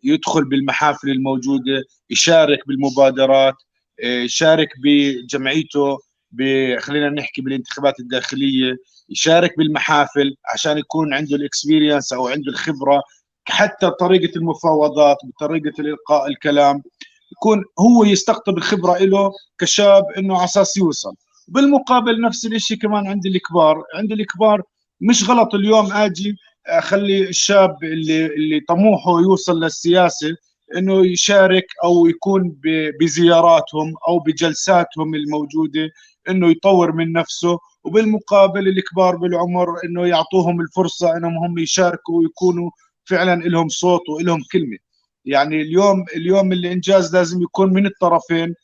يدخل بالمحافل الموجودة، يشارك بالمبادرات، يشارك بجمعيته، خلينا نحكي بالانتخابات الداخلية، يشارك بالمحافل عشان يكون عنده الاكسبيرينس او عنده الخبرة، حتى طريقة المفاوضات بطريقة الإلقاء الكلام، يكون هو يستقطب الخبرة له كشاب انه على اساس يوصل. بالمقابل نفس الشيء كمان عند الكبار. عند الكبار مش غلط اليوم اجي اخلي الشاب اللي طموحه يوصل للسياسة انه يشارك او يكون بزياراتهم او بجلساتهم الموجودة، انه يطور من نفسه. وبالمقابل الكبار بالعمر انه يعطوهم الفرصة انهم هم يشاركوا ويكونوا فعلا لهم صوت ولهم كلمة. يعني اليوم الانجاز لازم يكون من الطرفين.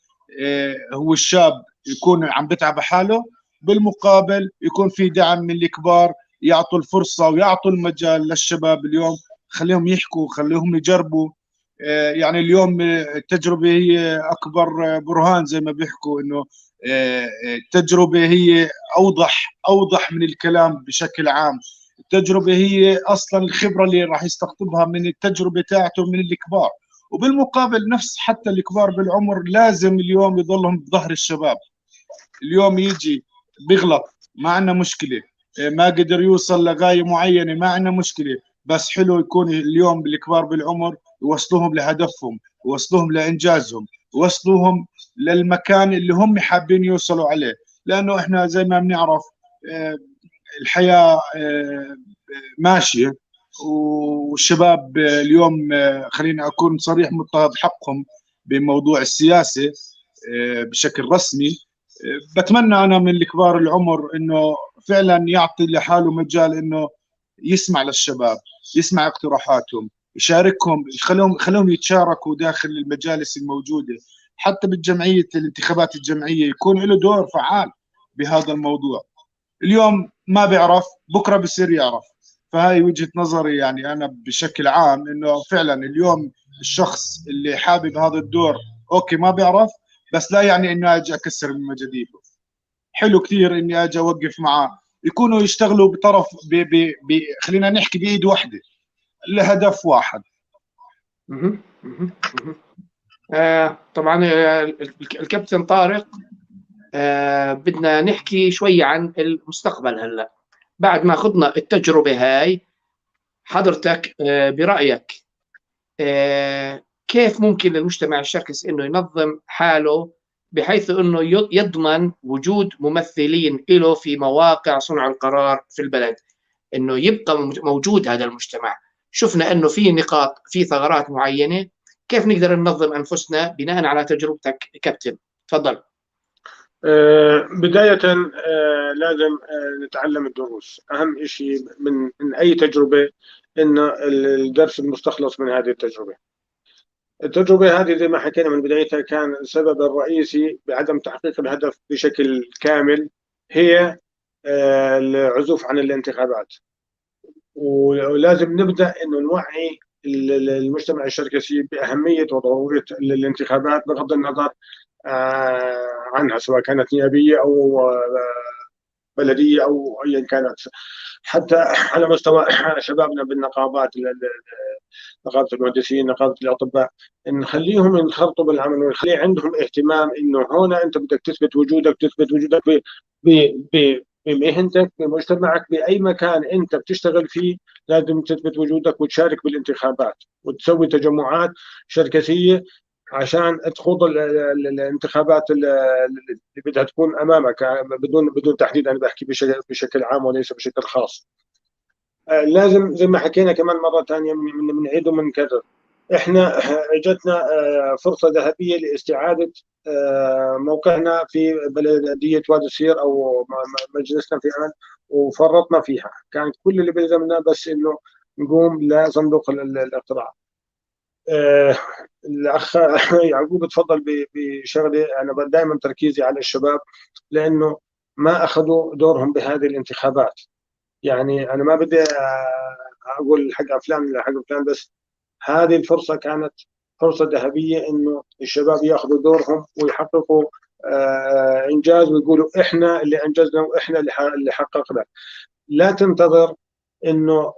هو الشاب يكون عم بتعب حاله، بالمقابل يكون في دعم من الكبار يعطوا الفرصة ويعطوا المجال للشباب اليوم، خليهم يحكوا خليهم يجربوا. يعني اليوم التجربة هي أكبر برهان زي ما بيحكوا، إنه التجربة هي أوضح من الكلام بشكل عام. التجربة هي أصلا الخبرة اللي راح يستقطبها من التجربة تاعته من الكبار. وبالمقابل نفس حتى الكبار بالعمر لازم اليوم يضلهم بظهر الشباب. اليوم يجي بيغلط ما عندنا مشكلة، ما قدر يوصل لغاية معينة ما عندنا مشكلة، بس حلو يكون اليوم بالكبار بالعمر يوصلوهم لهدفهم، يوصلوهم لإنجازهم، يوصلوهم للمكان اللي هم حابين يوصلوا عليه. لأنه إحنا زي ما بنعرف الحياة ماشية، والشباب اليوم خليني أكون صريح مضطهد حقهم بموضوع السياسة بشكل رسمي. بتمنى أنا من الكبار العمر إنه فعلا يعطي لحاله مجال إنه يسمع للشباب، يسمع اقتراحاتهم، يشاركهم، خلوهم يتشاركوا داخل المجالس الموجودة. حتى بالجمعية الانتخابات الجمعية يكون له دور فعال بهذا الموضوع. اليوم ما بيعرف بكرة بصير يعرف. فهاي وجهة نظري يعني أنا بشكل عام، إنه فعلا اليوم الشخص اللي حابب هذا الدور أوكي ما بيعرف، بس لا يعني إنه أجي أكسر من مجاديفه. حلو كثير إني أجي أوقف معاه، يكونوا يشتغلوا بطرف خلينا نحكي بإيد واحدة لهدف واحد. طبعا الكابتن طارق، بدنا نحكي شوي عن المستقبل. هلا بعد ما خضنا التجربة هاي، حضرتك برأيك كيف ممكن للمجتمع الشركسي انه ينظم حاله بحيث انه يضمن وجود ممثلين له في مواقع صنع القرار في البلد، انه يبقى موجود هذا المجتمع؟ شفنا انه في نقاط، في ثغرات معينة، كيف نقدر ننظم انفسنا بناء على تجربتك كابتن؟ تفضل. بداية لازم نتعلم الدروس. أهم شيء من أي تجربة إنه الدرس المستخلص من هذه التجربة. التجربة هذه زي ما حكينا من بدايتها كان السبب الرئيسي بعدم تحقيق الهدف بشكل كامل هي العزوف عن الانتخابات. ولازم نبدأ إنه نوعي المجتمع الشركسي بأهمية وضرورة الانتخابات بغض النظر عنها، سواء كانت نيابية أو بلدية أو أيا كانت. حتى على مستوى شبابنا بالنقابات، نقابة المهندسين، نقابة الأطباء، نخليهم ينخرطوا بالعمل ونخلي عندهم اهتمام إنه هنا أنت بدك تثبت وجودك، تثبت وجودك بمهنتك بمجتمعك بأي مكان أنت بتشتغل فيه. لازم تثبت وجودك وتشارك بالانتخابات وتسوي تجمعات شركسية عشان تخوض الانتخابات اللي بدها تكون امامك، بدون تحديد. انا بحكي بشكل عام وليس بشكل خاص. لازم زي ما حكينا كمان مره ثانيه بنعيد وبنكرر، احنا اجتنا فرصه ذهبيه لاستعاده موقعنا في بلديه وادي السير او مجلسنا في امل، وفرطنا فيها. كانت كل اللي بيلزمنا بس انه نقوم لصندوق الاقتراع. الاخ يعقوب تفضل بشغله، انا دائما تركيزي على الشباب لانه ما اخذوا دورهم بهذه الانتخابات. يعني انا ما بدي اقول حق فلان ولا حق فلان، بس هذه الفرصه كانت فرصه ذهبيه انه الشباب ياخذوا دورهم ويحققوا انجاز، ويقولوا احنا اللي انجزنا واحنا اللي حققنا. لا تنتظر انه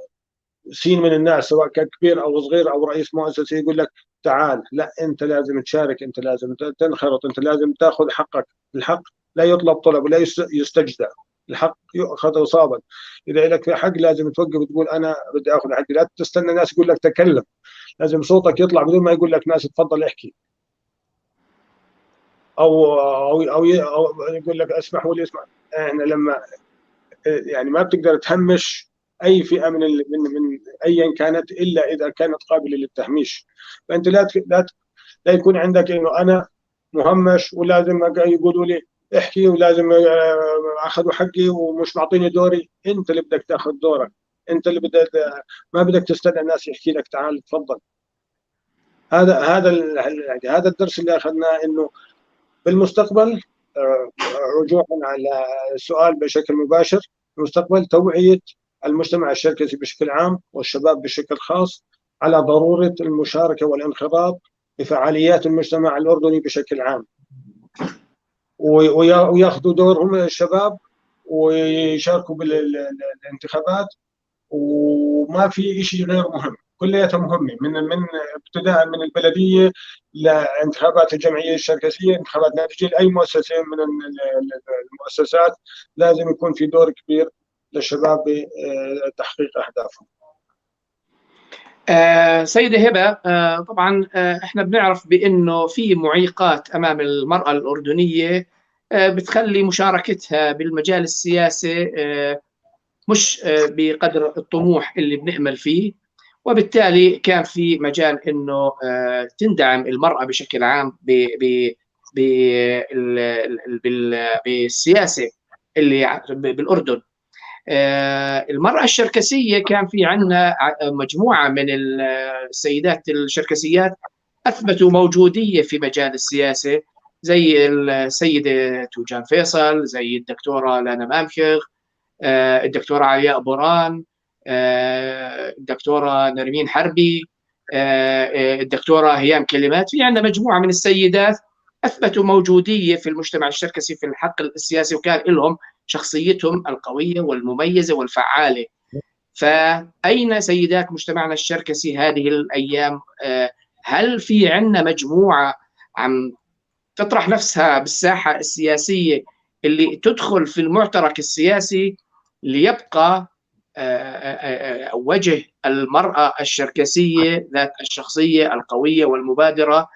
سين من الناس سواء كان كبير او صغير او رئيس مؤسسه يقول لك تعال. لا، انت لازم تشارك، انت لازم تنخرط، انت لازم تاخذ حقك. الحق لا يطلب طلب ولا يستجدى، الحق يؤخذ وصابا. اذا لك في حق لازم توقف وتقول انا بدي اخذ حقي. لا تستنى ناس يقول لك تكلم، لازم صوتك يطلع بدون ما يقول لك ناس تفضل احكي، او يقول لك اسمحوا لي اسمع. احنا لما يعني ما بتقدر تهمش اي فئه من ايا كانت الا اذا كانت قابله للتهميش. فانت لا يكون عندك انه انا مهمش ولازم يقولوا لي احكي ولازم اخذوا حقي ومش معطيني دوري. انت اللي بدك تاخذ دورك، انت اللي بدك، ما بدك تستنى الناس يحكي لك تعال تفضل. هذا الدرس اللي اخذناه، انه بالمستقبل رجوعا على السؤال بشكل مباشر، المستقبل توعية المجتمع الشركسي بشكل عام والشباب بشكل خاص على ضرورة المشاركة والانخراط بفعاليات المجتمع الأردني بشكل عام، وياخذوا دورهم الشباب ويشاركوا بالانتخابات. وما في شيء غير مهم، كلياتها مهمه، من ابتداء من البلديه لانتخابات الجمعيه الشركسيه، انتخابات ناتجه لاي مؤسسه من المؤسسات. لازم يكون في دور كبير للشباب بتحقيق اهدافهم. سيدة هبة، طبعا احنا بنعرف بانه في معيقات امام المرأة الأردنية بتخلي مشاركتها بالمجال السياسي مش بقدر الطموح اللي بنأمل فيه، وبالتالي كان في مجال انه تندعم المرأة بشكل عام بالسياسة اللي بالأردن. المرأة الشركسية كان في عندنا مجموعة من السيدات الشركسيات أثبتوا موجودية في مجال السياسة، زي السيدة توجان فيصل، زي الدكتورة لانا مامخر، الدكتورة علياء بوران، الدكتورة نرمين حربي، الدكتورة هيام كلمات. في عندنا مجموعة من السيدات أثبتوا موجودية في المجتمع الشركسي في الحق السياسي، وكان لهم شخصيتهم القوية والمميزة والفعالة. فأين سيدات مجتمعنا الشركسي هذه الأيام؟ هل في عندنا مجموعة عم تطرح نفسها بالساحة السياسية اللي تدخل في المعترك السياسي ليبقى وجه المرأة الشركسية ذات الشخصية القوية والمبادرة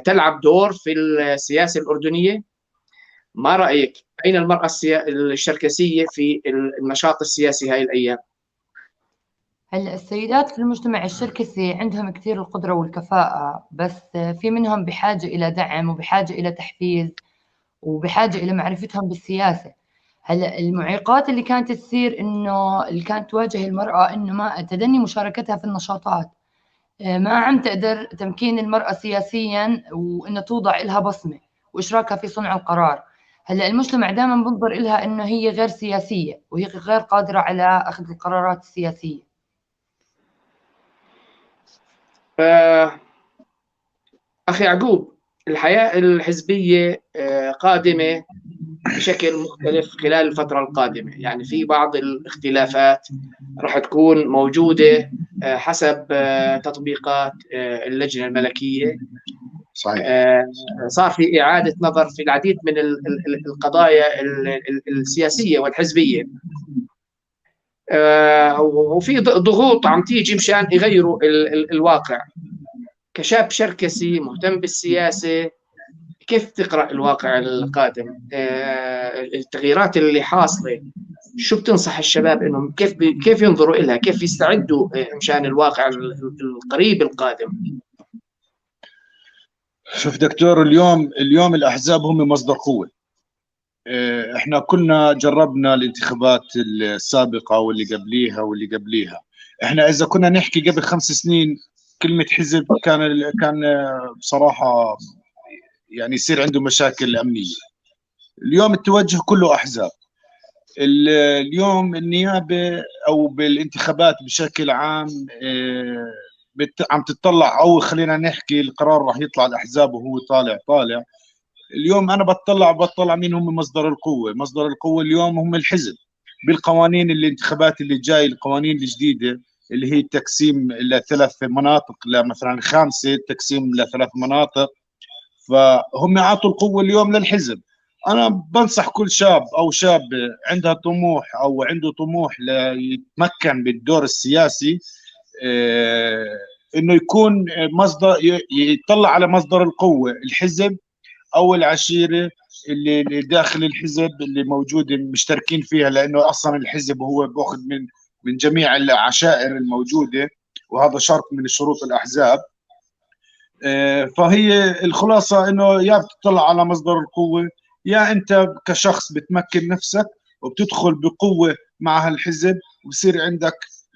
تلعب دور في السياسة الأردنية؟ ما رأيك؟ أين المرأة الشركسية في النشاط السياسي هاي الأيام؟ هلا السيدات في المجتمع الشركسي عندهم كثير القدرة والكفاءة، بس في منهم بحاجة إلى دعم وبحاجة إلى تحفيز وبحاجة إلى معرفتهم بالسياسة. هلا المعيقات اللي كانت تصير اللي كانت تواجه المرأة إنه ما تدني مشاركتها في النشاطات، ما عم تقدر تمكين المرأة سياسيا وإنه توضع لها بصمة وإشراكها في صنع القرار. هلا المجتمع دائما بنظر لها إنه هي غير سياسية وهي غير قادرة على أخذ القرارات السياسية. أخي يعقوب، الحياة الحزبية قادمة بشكل مختلف خلال الفترة القادمة، يعني في بعض الاختلافات راح تكون موجودة حسب تطبيقات اللجنة الملكية. صحيح. صار في إعادة نظر في العديد من القضايا السياسية والحزبية، وفي ضغوط عم تيجي مشان يغيروا الواقع. كشاب شركسي مهتم بالسياسة، كيف تقرأ الواقع القادم؟ التغييرات اللي حاصلة، شو بتنصح الشباب انهم كيف ينظروا لها، كيف يستعدوا مشان الواقع القريب القادم؟ شوف دكتور، اليوم الاحزاب هم مصدر قوه. احنا كنا جربنا الانتخابات السابقه واللي قبليها. احنا اذا كنا نحكي قبل 5 سنين كلمه حزب كان بصراحه يعني يصير عنده مشاكل امنيه. اليوم التوجه كله احزاب. اليوم النيابه او بالانتخابات بشكل عام عم تطلع، او خلينا نحكي القرار راح يطلع الاحزاب وهو طالع. اليوم انا بطلع مين هم مصدر القوه. مصدر القوه اليوم هم الحزب، بالقوانين الانتخابات اللي جاي، القوانين الجديده اللي هي التقسيم الى 3 مناطق، مثلا 5 تقسيم ل3 مناطق. فهم عطوا القوه اليوم للحزب. انا بنصح كل شاب او شابه عندها طموح او عنده طموح ليتمكن بالدور السياسي، انه يكون مصدر، يطلع على مصدر القوه الحزب او العشيره اللي داخل الحزب اللي موجوده مشتركين فيها، لانه اصلا الحزب هو باخذ من جميع العشائر الموجوده، وهذا شرط من شروط الاحزاب. فهي الخلاصه انه يا بتطلع على مصدر القوه، يا انت كشخص بتمكن نفسك وبتدخل بقوه مع هالحزب، وبصير عندك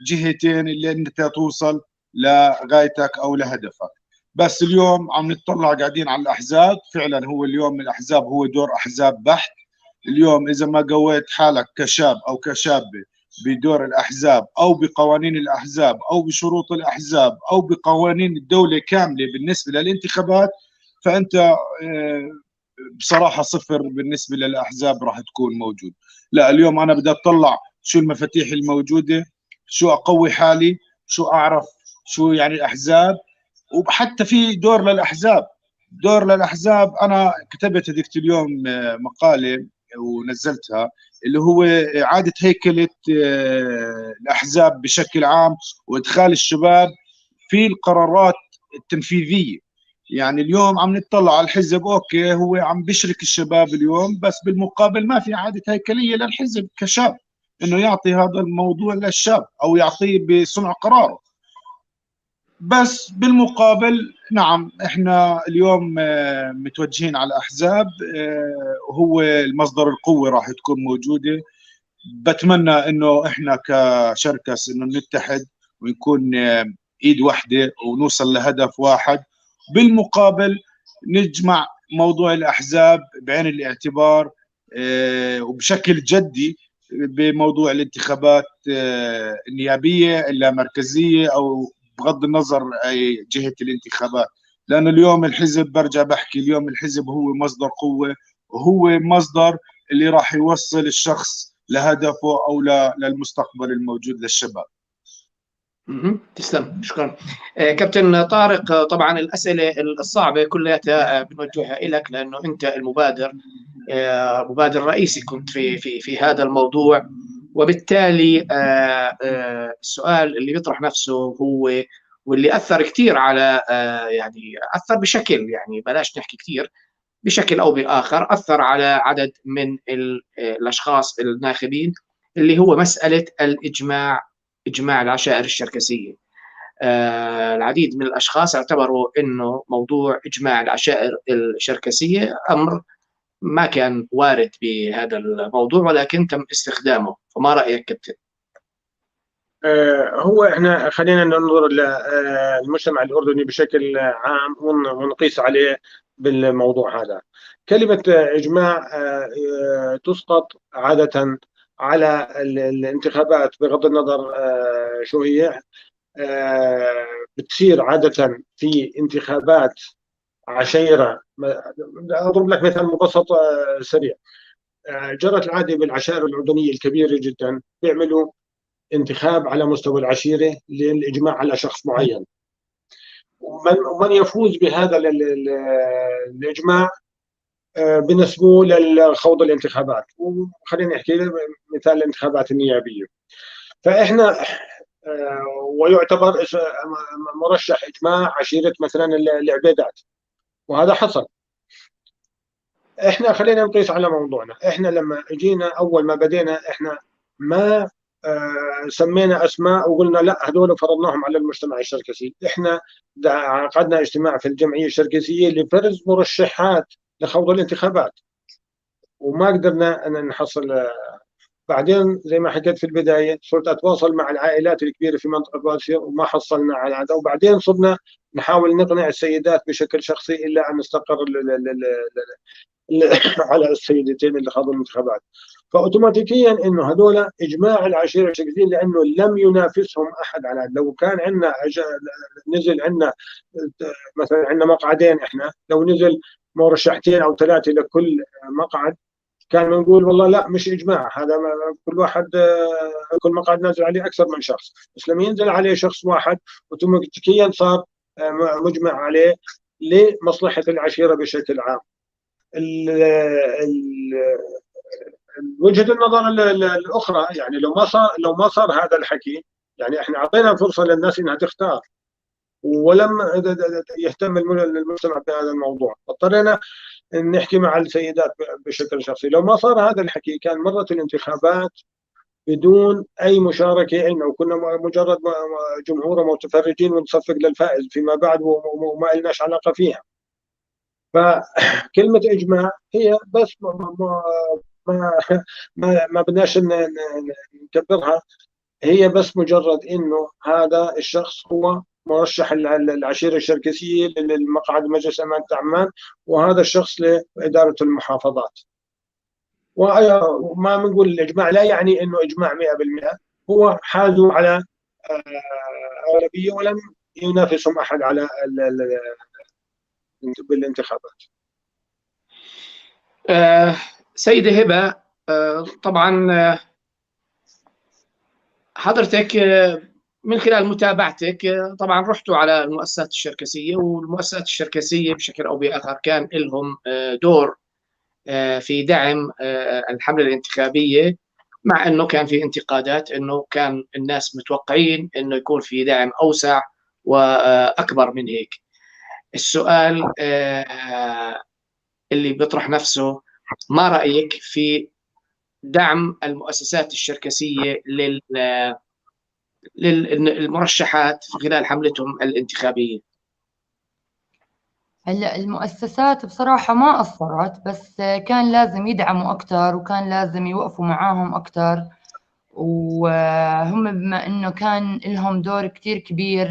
جهتين اللي انت توصل لغايتك او لهدفك. بس اليوم عم نطلع قاعدين على الاحزاب، فعلا هو اليوم الاحزاب هو دور احزاب بحت. اليوم اذا ما قويت حالك كشاب او كشابه بدور الاحزاب او بقوانين الاحزاب او بشروط الاحزاب او بقوانين الدوله كامله بالنسبه للانتخابات، فانت بصراحه صفر بالنسبه للاحزاب راح تكون موجود. لا، اليوم انا بدي اطلع شو المفاتيح الموجوده، شو اقوي حالي، شو اعرف شو يعني الاحزاب. وحتى في دور للاحزاب انا كتبت هذيك اليوم مقاله ونزلتها، اللي هو اعاده هيكله الاحزاب بشكل عام، وادخال الشباب في القرارات التنفيذيه. يعني اليوم عم نطلع على الحزب، اوكي هو عم بيشرك الشباب اليوم، بس بالمقابل ما في اعاده هيكليه للحزب كشاب انه يعطي هذا الموضوع للشاب او يعطيه بصنع قراره. بس بالمقابل نعم احنا اليوم متوجهين على الاحزاب، وهو المصدر القوه راح تكون موجوده. بتمنى انه احنا كشركس انه نتحد ونكون ايد واحده ونوصل لهدف واحد. بالمقابل نجمع موضوع الاحزاب بعين الاعتبار وبشكل جدي بموضوع الانتخابات النيابيه اللامركزيه، او بغض النظر اي جهه الانتخابات. لانه اليوم الحزب، برجع بحكي، اليوم الحزب هو مصدر قوه، وهو مصدر اللي راح يوصل الشخص لهدفه او للمستقبل الموجود للشباب. تسلم، شكرا. كابتن طارق، طبعا الاسئله الصعبه كلها بنوجهها لك لانه انت المبادر، مبادر رئيسي كنت في هذا الموضوع، وبالتالي السؤال اللي بيطرح نفسه هو، واللي اثر كثير على يعني اثر بشكل، يعني بلاش نحكي كثير، بشكل او باخر اثر على عدد من الاشخاص الناخبين، اللي هو مساله اجماع العشائر الشركسيه. العديد من الاشخاص اعتبروا انه موضوع اجماع العشائر الشركسيه امر ما كان وارد بهذا الموضوع، ولكن تم استخدامه. فما رايك كابتن؟ هو احنا خلينا ننظر للمجتمع الاردني بشكل عام ونقيس عليه بالموضوع هذا. كلمه اجماع تسقط عاده على الانتخابات، بغض النظر شو هي. بتصير عاده في انتخابات عشيره. اضرب لك مثال مبسط سريع. جرت العاده بالعشائر الاردنيه الكبيره جدا بيعملوا انتخاب على مستوى العشيرة للإجماع على شخص معين، ومن يفوز بهذا الإجماع بنسبوه للخوض الانتخابات. وخلينا نحكي مثال الانتخابات النيابية. فإحنا ويعتبر مرشح إجماع عشيرة مثلا العبيدات، وهذا حصل. احنا خلينا نقيس على موضوعنا. احنا لما اجينا اول ما بدينا احنا ما سمينا اسماء وقلنا لا هذول فرضناهم على المجتمع الشركسي. احنا عقدنا اجتماع في الجمعيه الشركسيه لفرز مرشحات لخوض الانتخابات، وما قدرنا ان نحصل. بعدين زي ما حكيت في البدايه صرت اتواصل مع العائلات الكبيره في منطقه وادسير وما حصلنا على هذا، وبعدين صرنا نحاول نقنع السيدات بشكل شخصي الا ان نستقر على السيدتين اللي خاضوا الانتخابات. فاوتوماتيكيا انه هذول اجماع العشيره الشركسيه، لانه لم ينافسهم احد على هذا. لو كان عندنا نزل عندنا مثلا عندنا مقعدين، احنا لو نزل مرشحتين او ثلاثه لكل مقعد كان بنقول والله لا مش اجماع، هذا كل واحد كل مقعد نازل عليه اكثر من شخص. بس لما ينزل عليه شخص واحد اوتوماتيكيا صار مجمع عليه لمصلحه العشيره بشكل عام. وجهة النظر الأخرى يعني لو ما صار هذا الحكي، يعني احنا اعطينا فرصة للناس انها تختار ولم يهتم المجتمع بهذا الموضوع، اضطرينا نحكي مع السيدات بشكل شخصي. لو ما صار هذا الحكي كان مرت الانتخابات بدون اي مشاركه لنا، وكنا مجرد جمهور متفرجين ونصفق للفائز فيما بعد وما لناش علاقه فيها. فكلمة إجماع هي بس ما بدناش نكبرها، هي بس مجرد إنه هذا الشخص هو مرشح العشيرة الشركسية للمقعد مجلس أمانة عمان، وهذا الشخص لإدارة المحافظات. وما بنقول الإجماع لا يعني إنه إجماع 100%، هو حازوا على أغلبية ولم ينافسهم أحد على بالانتخابات. سيدة هبة، طبعا حضرتك من خلال متابعتك طبعا رحتوا على المؤسسات الشركسية، والمؤسسات الشركسية بشكل أو بآخر كان لهم دور في دعم الحملة الانتخابية، مع أنه كان في انتقادات أنه كان الناس متوقعين أنه يكون في دعم أوسع وأكبر من هيك. السؤال اللي بيطرح نفسه، ما رأيك في دعم المؤسسات الشركسية للمرشحات خلال حملتهم الانتخابية؟ هلا المؤسسات بصراحة ما قصرت، بس كان لازم يدعموا أكتر وكان لازم يوقفوا معاهم أكتر. وهم بما إنه كان لهم دور كتير كبير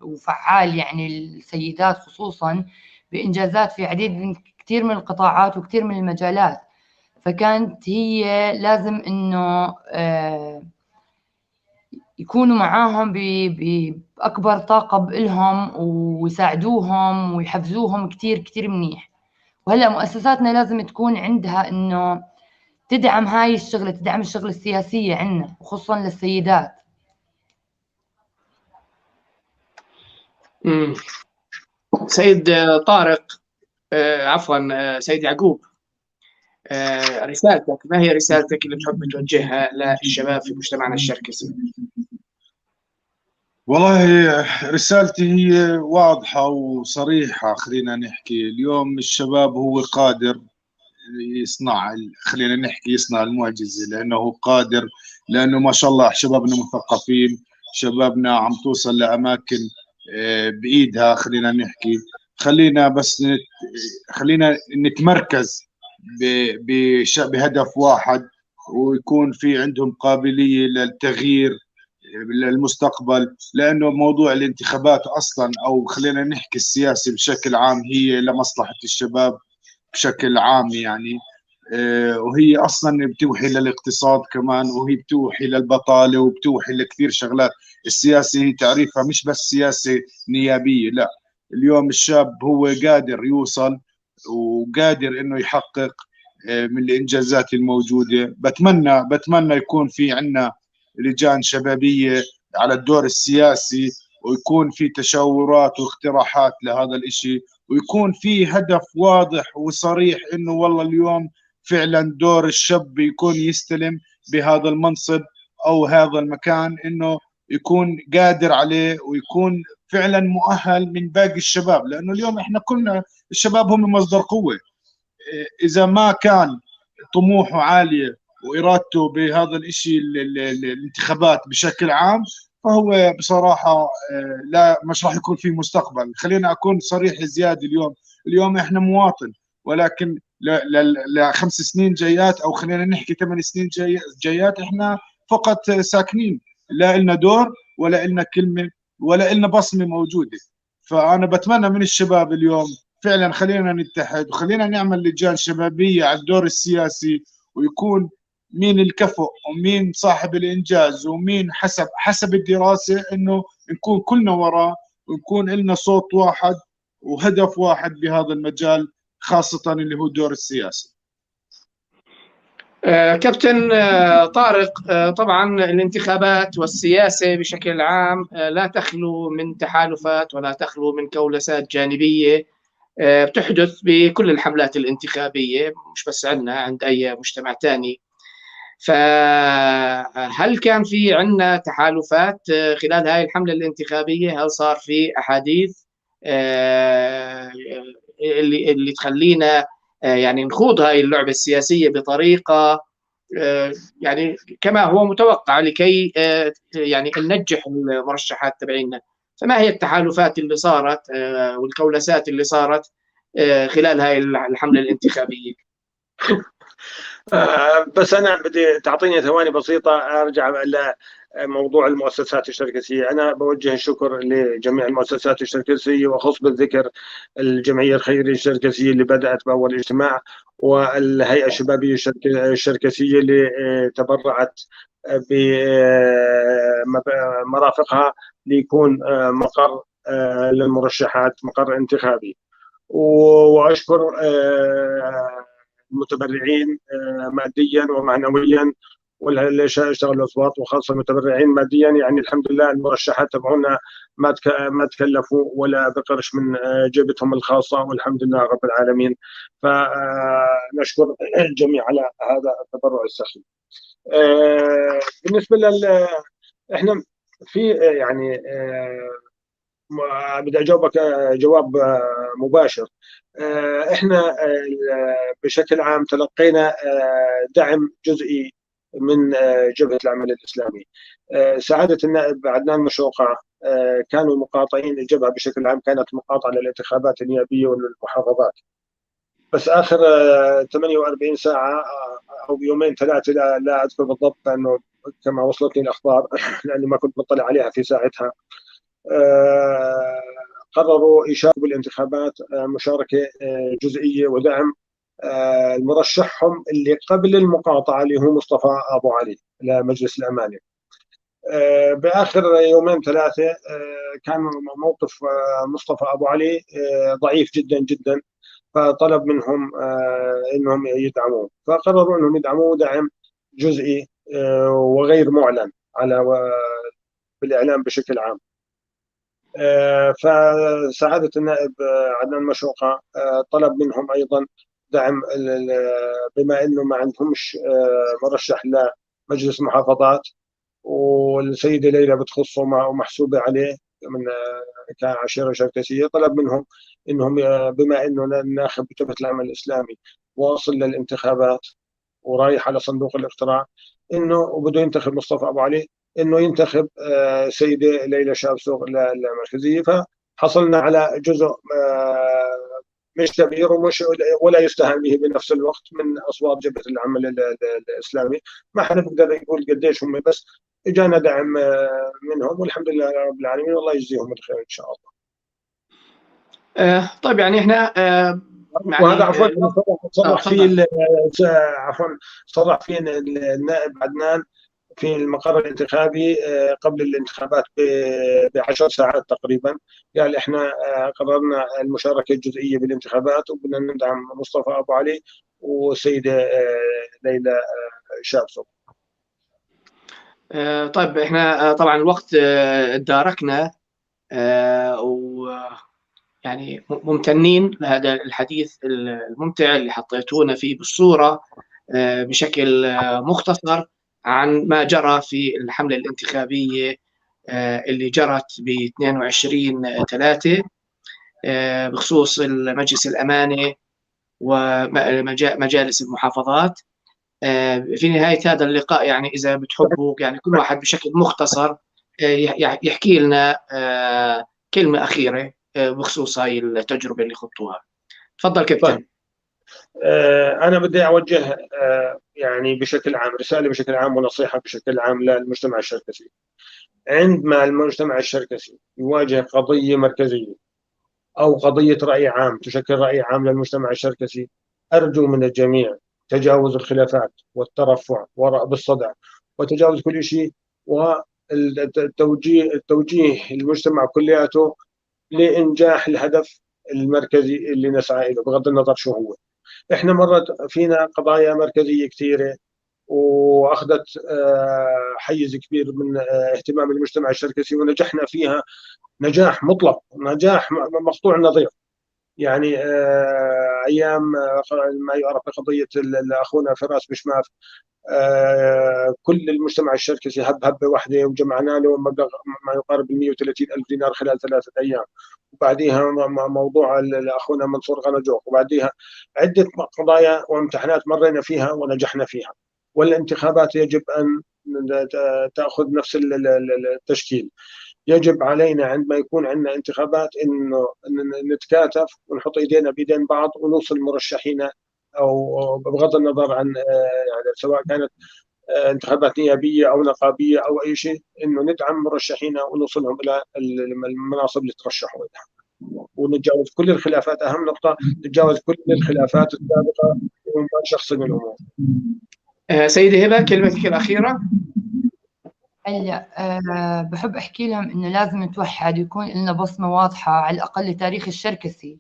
وفعال، يعني السيدات خصوصا بإنجازات في عديد كتير من القطاعات وكتير من المجالات، فكانت هي لازم إنه يكونوا معاهم بأكبر طاقة بإلهم ويساعدوهم ويحفزوهم كتير كتير منيح. وهلأ مؤسساتنا لازم تكون عندها إنه تدعم هاي الشغلة، تدعم الشغلة السياسية عندنا وخصوصا للسيدات. سيد طارق، عفوا سيد يعقوب، رسالتك، ما هي رسالتك اللي بتحب توجهها للشباب في مجتمعنا الشركسي؟ والله رسالتي هي واضحة وصريحة. خلينا نحكي اليوم الشباب هو قادر يصنع، خلينا نحكي يصنع المعجزة، لأنه قادر، لأنه ما شاء الله شبابنا مثقفين، شبابنا عم توصل لأماكن بإيدها. خلينا نحكي خلينا نتمركز بهدف واحد، ويكون في عندهم قابلية للتغيير للمستقبل. لأنه موضوع الانتخابات أصلا، أو خلينا نحكي السياسة بشكل عام، هي لمصلحة الشباب بشكل عام يعني. وهي أصلا بتوحي للاقتصاد كمان، وهي بتوحي للبطالة، وبتوحي لكثير شغلات. السياسة هي تعريفها مش بس سياسة نيابية، لا، اليوم الشاب هو قادر يوصل وقادر إنه يحقق من الإنجازات الموجودة. بتمنى يكون في عنا لجان شبابية على الدور السياسي، ويكون في تشاورات واقتراحات لهذا الإشي، ويكون في هدف واضح وصريح إنه والله اليوم فعلا دور الشاب يكون يستلم بهذا المنصب أو هذا المكان، إنه يكون قادر عليه ويكون فعلا مؤهل من باقي الشباب، لانه اليوم احنا كلنا الشباب هم مصدر قوه. اذا ما كان طموحه عاليه وارادته بهذا الشيء الانتخابات بشكل عام، فهو بصراحه لا مش راح يكون في مستقبل. خلينا اكون صريح زياده، اليوم احنا مواطن، ولكن ل5 سنين جايات، او خلينا نحكي 8 سنين جايات، احنا فقط ساكنين، لا لنا دور ولا لنا كلمه ولا لنا بصمه موجوده. فانا بتمنى من الشباب اليوم فعلا خلينا نتحد وخلينا نعمل لجان شبابيه على الدور السياسي، ويكون مين الكفؤ ومين صاحب الانجاز ومين حسب الدراسه، انه نكون كلنا وراه ونكون لنا صوت واحد وهدف واحد بهذا المجال، خاصه اللي هو الدور السياسي. كابتن طارق، طبعا الانتخابات والسياسة بشكل عام لا تخلو من تحالفات ولا تخلو من كولسات جانبية بتحدث بكل الحملات الانتخابية، مش بس عند أي مجتمع تاني. فهل كان في عندنا تحالفات خلال هاي الحملة الانتخابية؟ هل صار في أحاديث اللي تخلينا يعني نخوض هاي اللعبة السياسية بطريقة يعني كما هو متوقع لكي يعني ننجح المرشحات تبعينا؟ فما هي التحالفات اللي صارت والكولسات اللي صارت خلال هاي الحملة الانتخابية؟ بس أنا بدي تعطيني ثواني بسيطة أرجع لموضوع المؤسسات الشركسية. أنا بوجه الشكر لجميع المؤسسات الشركسية، وخص بالذكر الجمعية الخيرية الشركسية اللي بدأت بأول اجتماع، والهيئة الشبابية الشركسية اللي تبرعت بمرافقها ليكون مقر للمرشحات، مقر انتخابي. وأشكر المتبرعين ماديا ومعنويا، واللي اشتغلوا اصوات، وخاصه المتبرعين ماديا. يعني الحمد لله المرشحات تبعونا ما تكلفوا ولا بقرش من جيبتهم الخاصه، والحمد لله رب العالمين. فنشكر الجميع على هذا التبرع السخي. بالنسبه احنا في يعني بدي اجاوبك جواب مباشر. احنا بشكل عام تلقينا دعم جزئي من جبهة العمل الإسلامي. سعادة النائب عدنان مشوقة كانوا مقاطعين، الجبهة بشكل عام كانت مقاطعة للانتخابات النيابية والمحافظات، بس آخر 48 ساعة أو يومين ثلاثة لا أذكر بالضبط، لأنه كما وصلتني الأخبار لأني ما كنت مطلع عليها في ساعتها، قرروا يشاركوا بالانتخابات مشاركة جزئية ودعم المرشحهم اللي قبل المقاطعة اللي هو مصطفى أبو علي لمجلس الأمانة. بآخر يومين ثلاثة كان موقف مصطفى أبو علي ضعيف جدا جدا، فطلب منهم أنهم يدعموه، فقرروا أنهم يدعموه دعم جزئي وغير معلن على بالإعلام بشكل عام. فسعادة النائب عدنان مشوقة طلب منهم أيضا دعم، بما أنه ما عندهمش مرشح لمجلس محافظات، والسيدة ليلى بتخصه ومحسوبة عليه من كعشيرة شركسية، طلب منهم أنهم بما أنه الناخب بجبهة العمل الإسلامي واصل للانتخابات ورايح على صندوق الاقتراع، انه وبده ينتخب مصطفى ابو علي، انه ينتخب سيده ليلى شابسوغ للمركزيه. فحصلنا على جزء مش كبير ومش ولا يستهان به بنفس الوقت من اصوات جبهه العمل الاسلامي. ما حدا بيقدر يقول قديش هم، بس اجانا دعم منهم، والحمد لله رب العالمين، والله يجزيهم الخير ان شاء الله. طيب يعني احنا وهذا عفوا صرح فيه عفوا صرح فيه النائب عدنان في المقر الانتخابي قبل الانتخابات ب10 ساعات تقريبا، قال احنا قررنا المشاركه الجزئيه بالانتخابات وبدنا ندعم مصطفى ابو علي والسيده ليلى شابسوغ. طيب احنا طبعا الوقت تداركنا، ويعني ممتنين لهذا الحديث الممتع اللي حطيتونا فيه بالصورة بشكل مختصر عن ما جرى في الحملة الانتخابية اللي جرت ب 22/3 بخصوص مجلس الأمانة ومجالس المحافظات. في نهاية هذا اللقاء يعني إذا بتحبوا يعني كل واحد بشكل مختصر يحكي لنا كلمة أخيرة بخصوص هاي التجربة اللي خضتوها. تفضل كابتن. أنا بدي أوجه يعني بشكل عام رسالة بشكل عام ونصيحة بشكل عام للمجتمع الشركسي. عندما المجتمع الشركسي يواجه قضية مركزية أو قضية رأي عام تشكل رأي عام للمجتمع الشركسي، أرجو من الجميع تجاوز الخلافات والترفع وراء بالصدع وتجاوز كل شيء، والتوجيه المجتمع كلياته لإنجاح الهدف المركزي اللي نسعى إليه بغض النظر شو هو. إحنا مرت فينا قضايا مركزية كثيرة وأخذت حيز كبير من اهتمام المجتمع الشركسي ونجحنا فيها نجاح مطلق، نجاح مقطوع النظير. يعني ايام ما يعرف بقضيه اخونا فراس مشماف، كل المجتمع الشركسي هبه واحده وجمعنا له مبلغ ما يقارب 130,000 دينار خلال 3 أيام. وبعديها موضوع اخونا منصور غنجوق، وبعديها عده قضايا وامتحانات مرينا فيها ونجحنا فيها. والانتخابات يجب ان تاخذ نفس التشكيل. يجب علينا عندما يكون عندنا انتخابات انه نتكاتف ونحط ايدينا بايدين بعض ونوصل مرشحين، او بغض النظر عن يعني سواء كانت انتخابات نيابيه او نقابيه او اي شيء، انه ندعم مرشحينا ونوصلهم الى المناصب اللي ترشحوا لها، ونتجاوز كل الخلافات. اهم نقطه نتجاوز كل الخلافات السابقه وما نشخصن الامور. سيدة هبة كلمتك الأخيرة. هلا بحب احكي لهم انه لازم نتوحد ويكون لنا بصمه واضحه على الاقل لتاريخ الشركسي،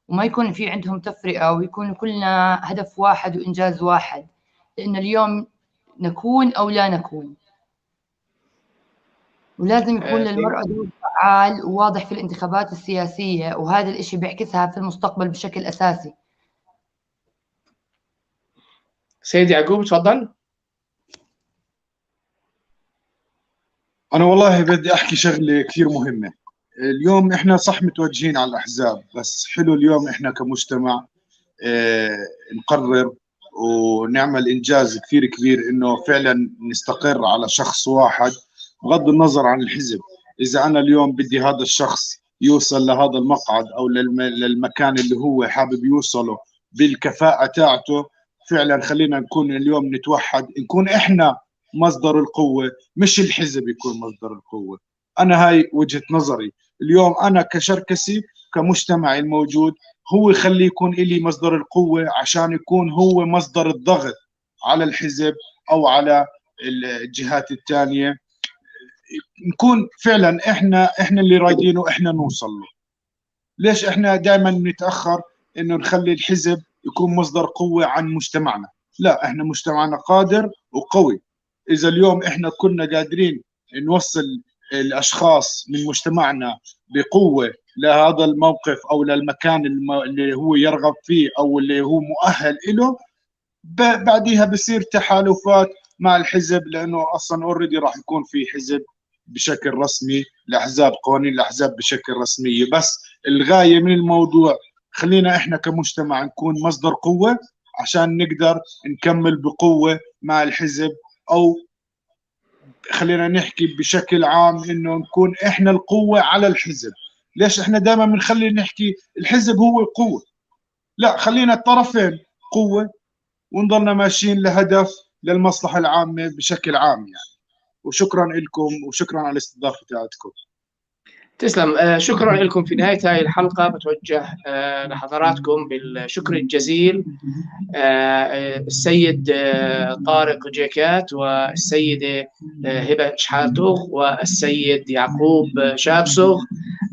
وما يكون في عندهم تفرقه، ويكون كلنا هدف واحد وانجاز واحد، لان اليوم نكون او لا نكون. ولازم يكون للمرأة دور فعال وواضح في الانتخابات السياسية، وهذا الاشي بيعكسها في المستقبل بشكل اساسي. سيد يعقوب تفضل. أنا والله بدي أحكي شغلة كثير مهمة. اليوم إحنا صح متوجهين على الأحزاب، بس حلو اليوم إحنا كمجتمع نقرر ونعمل إنجاز كثير كبير إنه فعلا نستقر على شخص واحد بغض النظر عن الحزب. إذا أنا اليوم بدي هذا الشخص يوصل لهذا المقعد أو للمكان اللي هو حابب يوصله بالكفاءة تاعته، فعلا خلينا نكون اليوم نتوحد، نكون إحنا مصدر القوة مش الحزب يكون مصدر القوة. أنا هاي وجهة نظري. اليوم أنا كشركسي كمجتمعي الموجود هو يخلي يكون إلي مصدر القوة عشان يكون هو مصدر الضغط على الحزب أو على الجهات الثانية، نكون فعلا إحنا اللي رايدينه إحنا نوصل له. ليش إحنا دائما نتأخر إنه نخلي الحزب يكون مصدر قوة عن مجتمعنا؟ لا، إحنا مجتمعنا قادر وقوي. إذا اليوم إحنا كنا قادرين نوصل الأشخاص من مجتمعنا بقوة لهذا الموقف أو للمكان اللي هو يرغب فيه أو اللي هو مؤهل له، بعديها بصير تحالفات مع الحزب، لأنه أصلا أوريدي راح يكون في حزب بشكل رسمي، الأحزاب قوانين الأحزاب بشكل رسمية. بس الغاية من الموضوع خلينا إحنا كمجتمع نكون مصدر قوة عشان نقدر نكمل بقوة مع الحزب، أو خلينا نحكي بشكل عام إنه نكون إحنا القوة على الحزب. ليش إحنا دائما بنخلي نحكي الحزب هو القوة؟ لا، خلينا الطرفين قوة ونضلنا ماشيين لهدف للمصلحة العامة بشكل عام يعني. وشكرا لكم وشكرا على الاستضافة تاعتكم. تسلم. شكرا لكم. في نهاية هذه الحلقة بتوجه لحضراتكم بالشكر الجزيل السيد طارق جيكات والسيدة هبة شحاتوخ والسيد يعقوب شابسوغ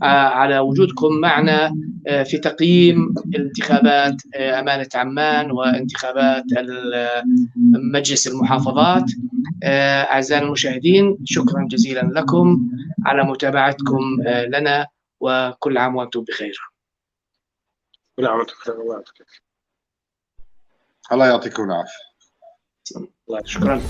على وجودكم معنا في تقييم انتخابات أمانة عمان وانتخابات مجلس المحافظات. أعزائي المشاهدين، شكرا جزيلا لكم على متابعتكم لنا، وكل عام وأنتم بخير. كل عام وأنتم بخير. الله يعطيكم العافية. شكرا.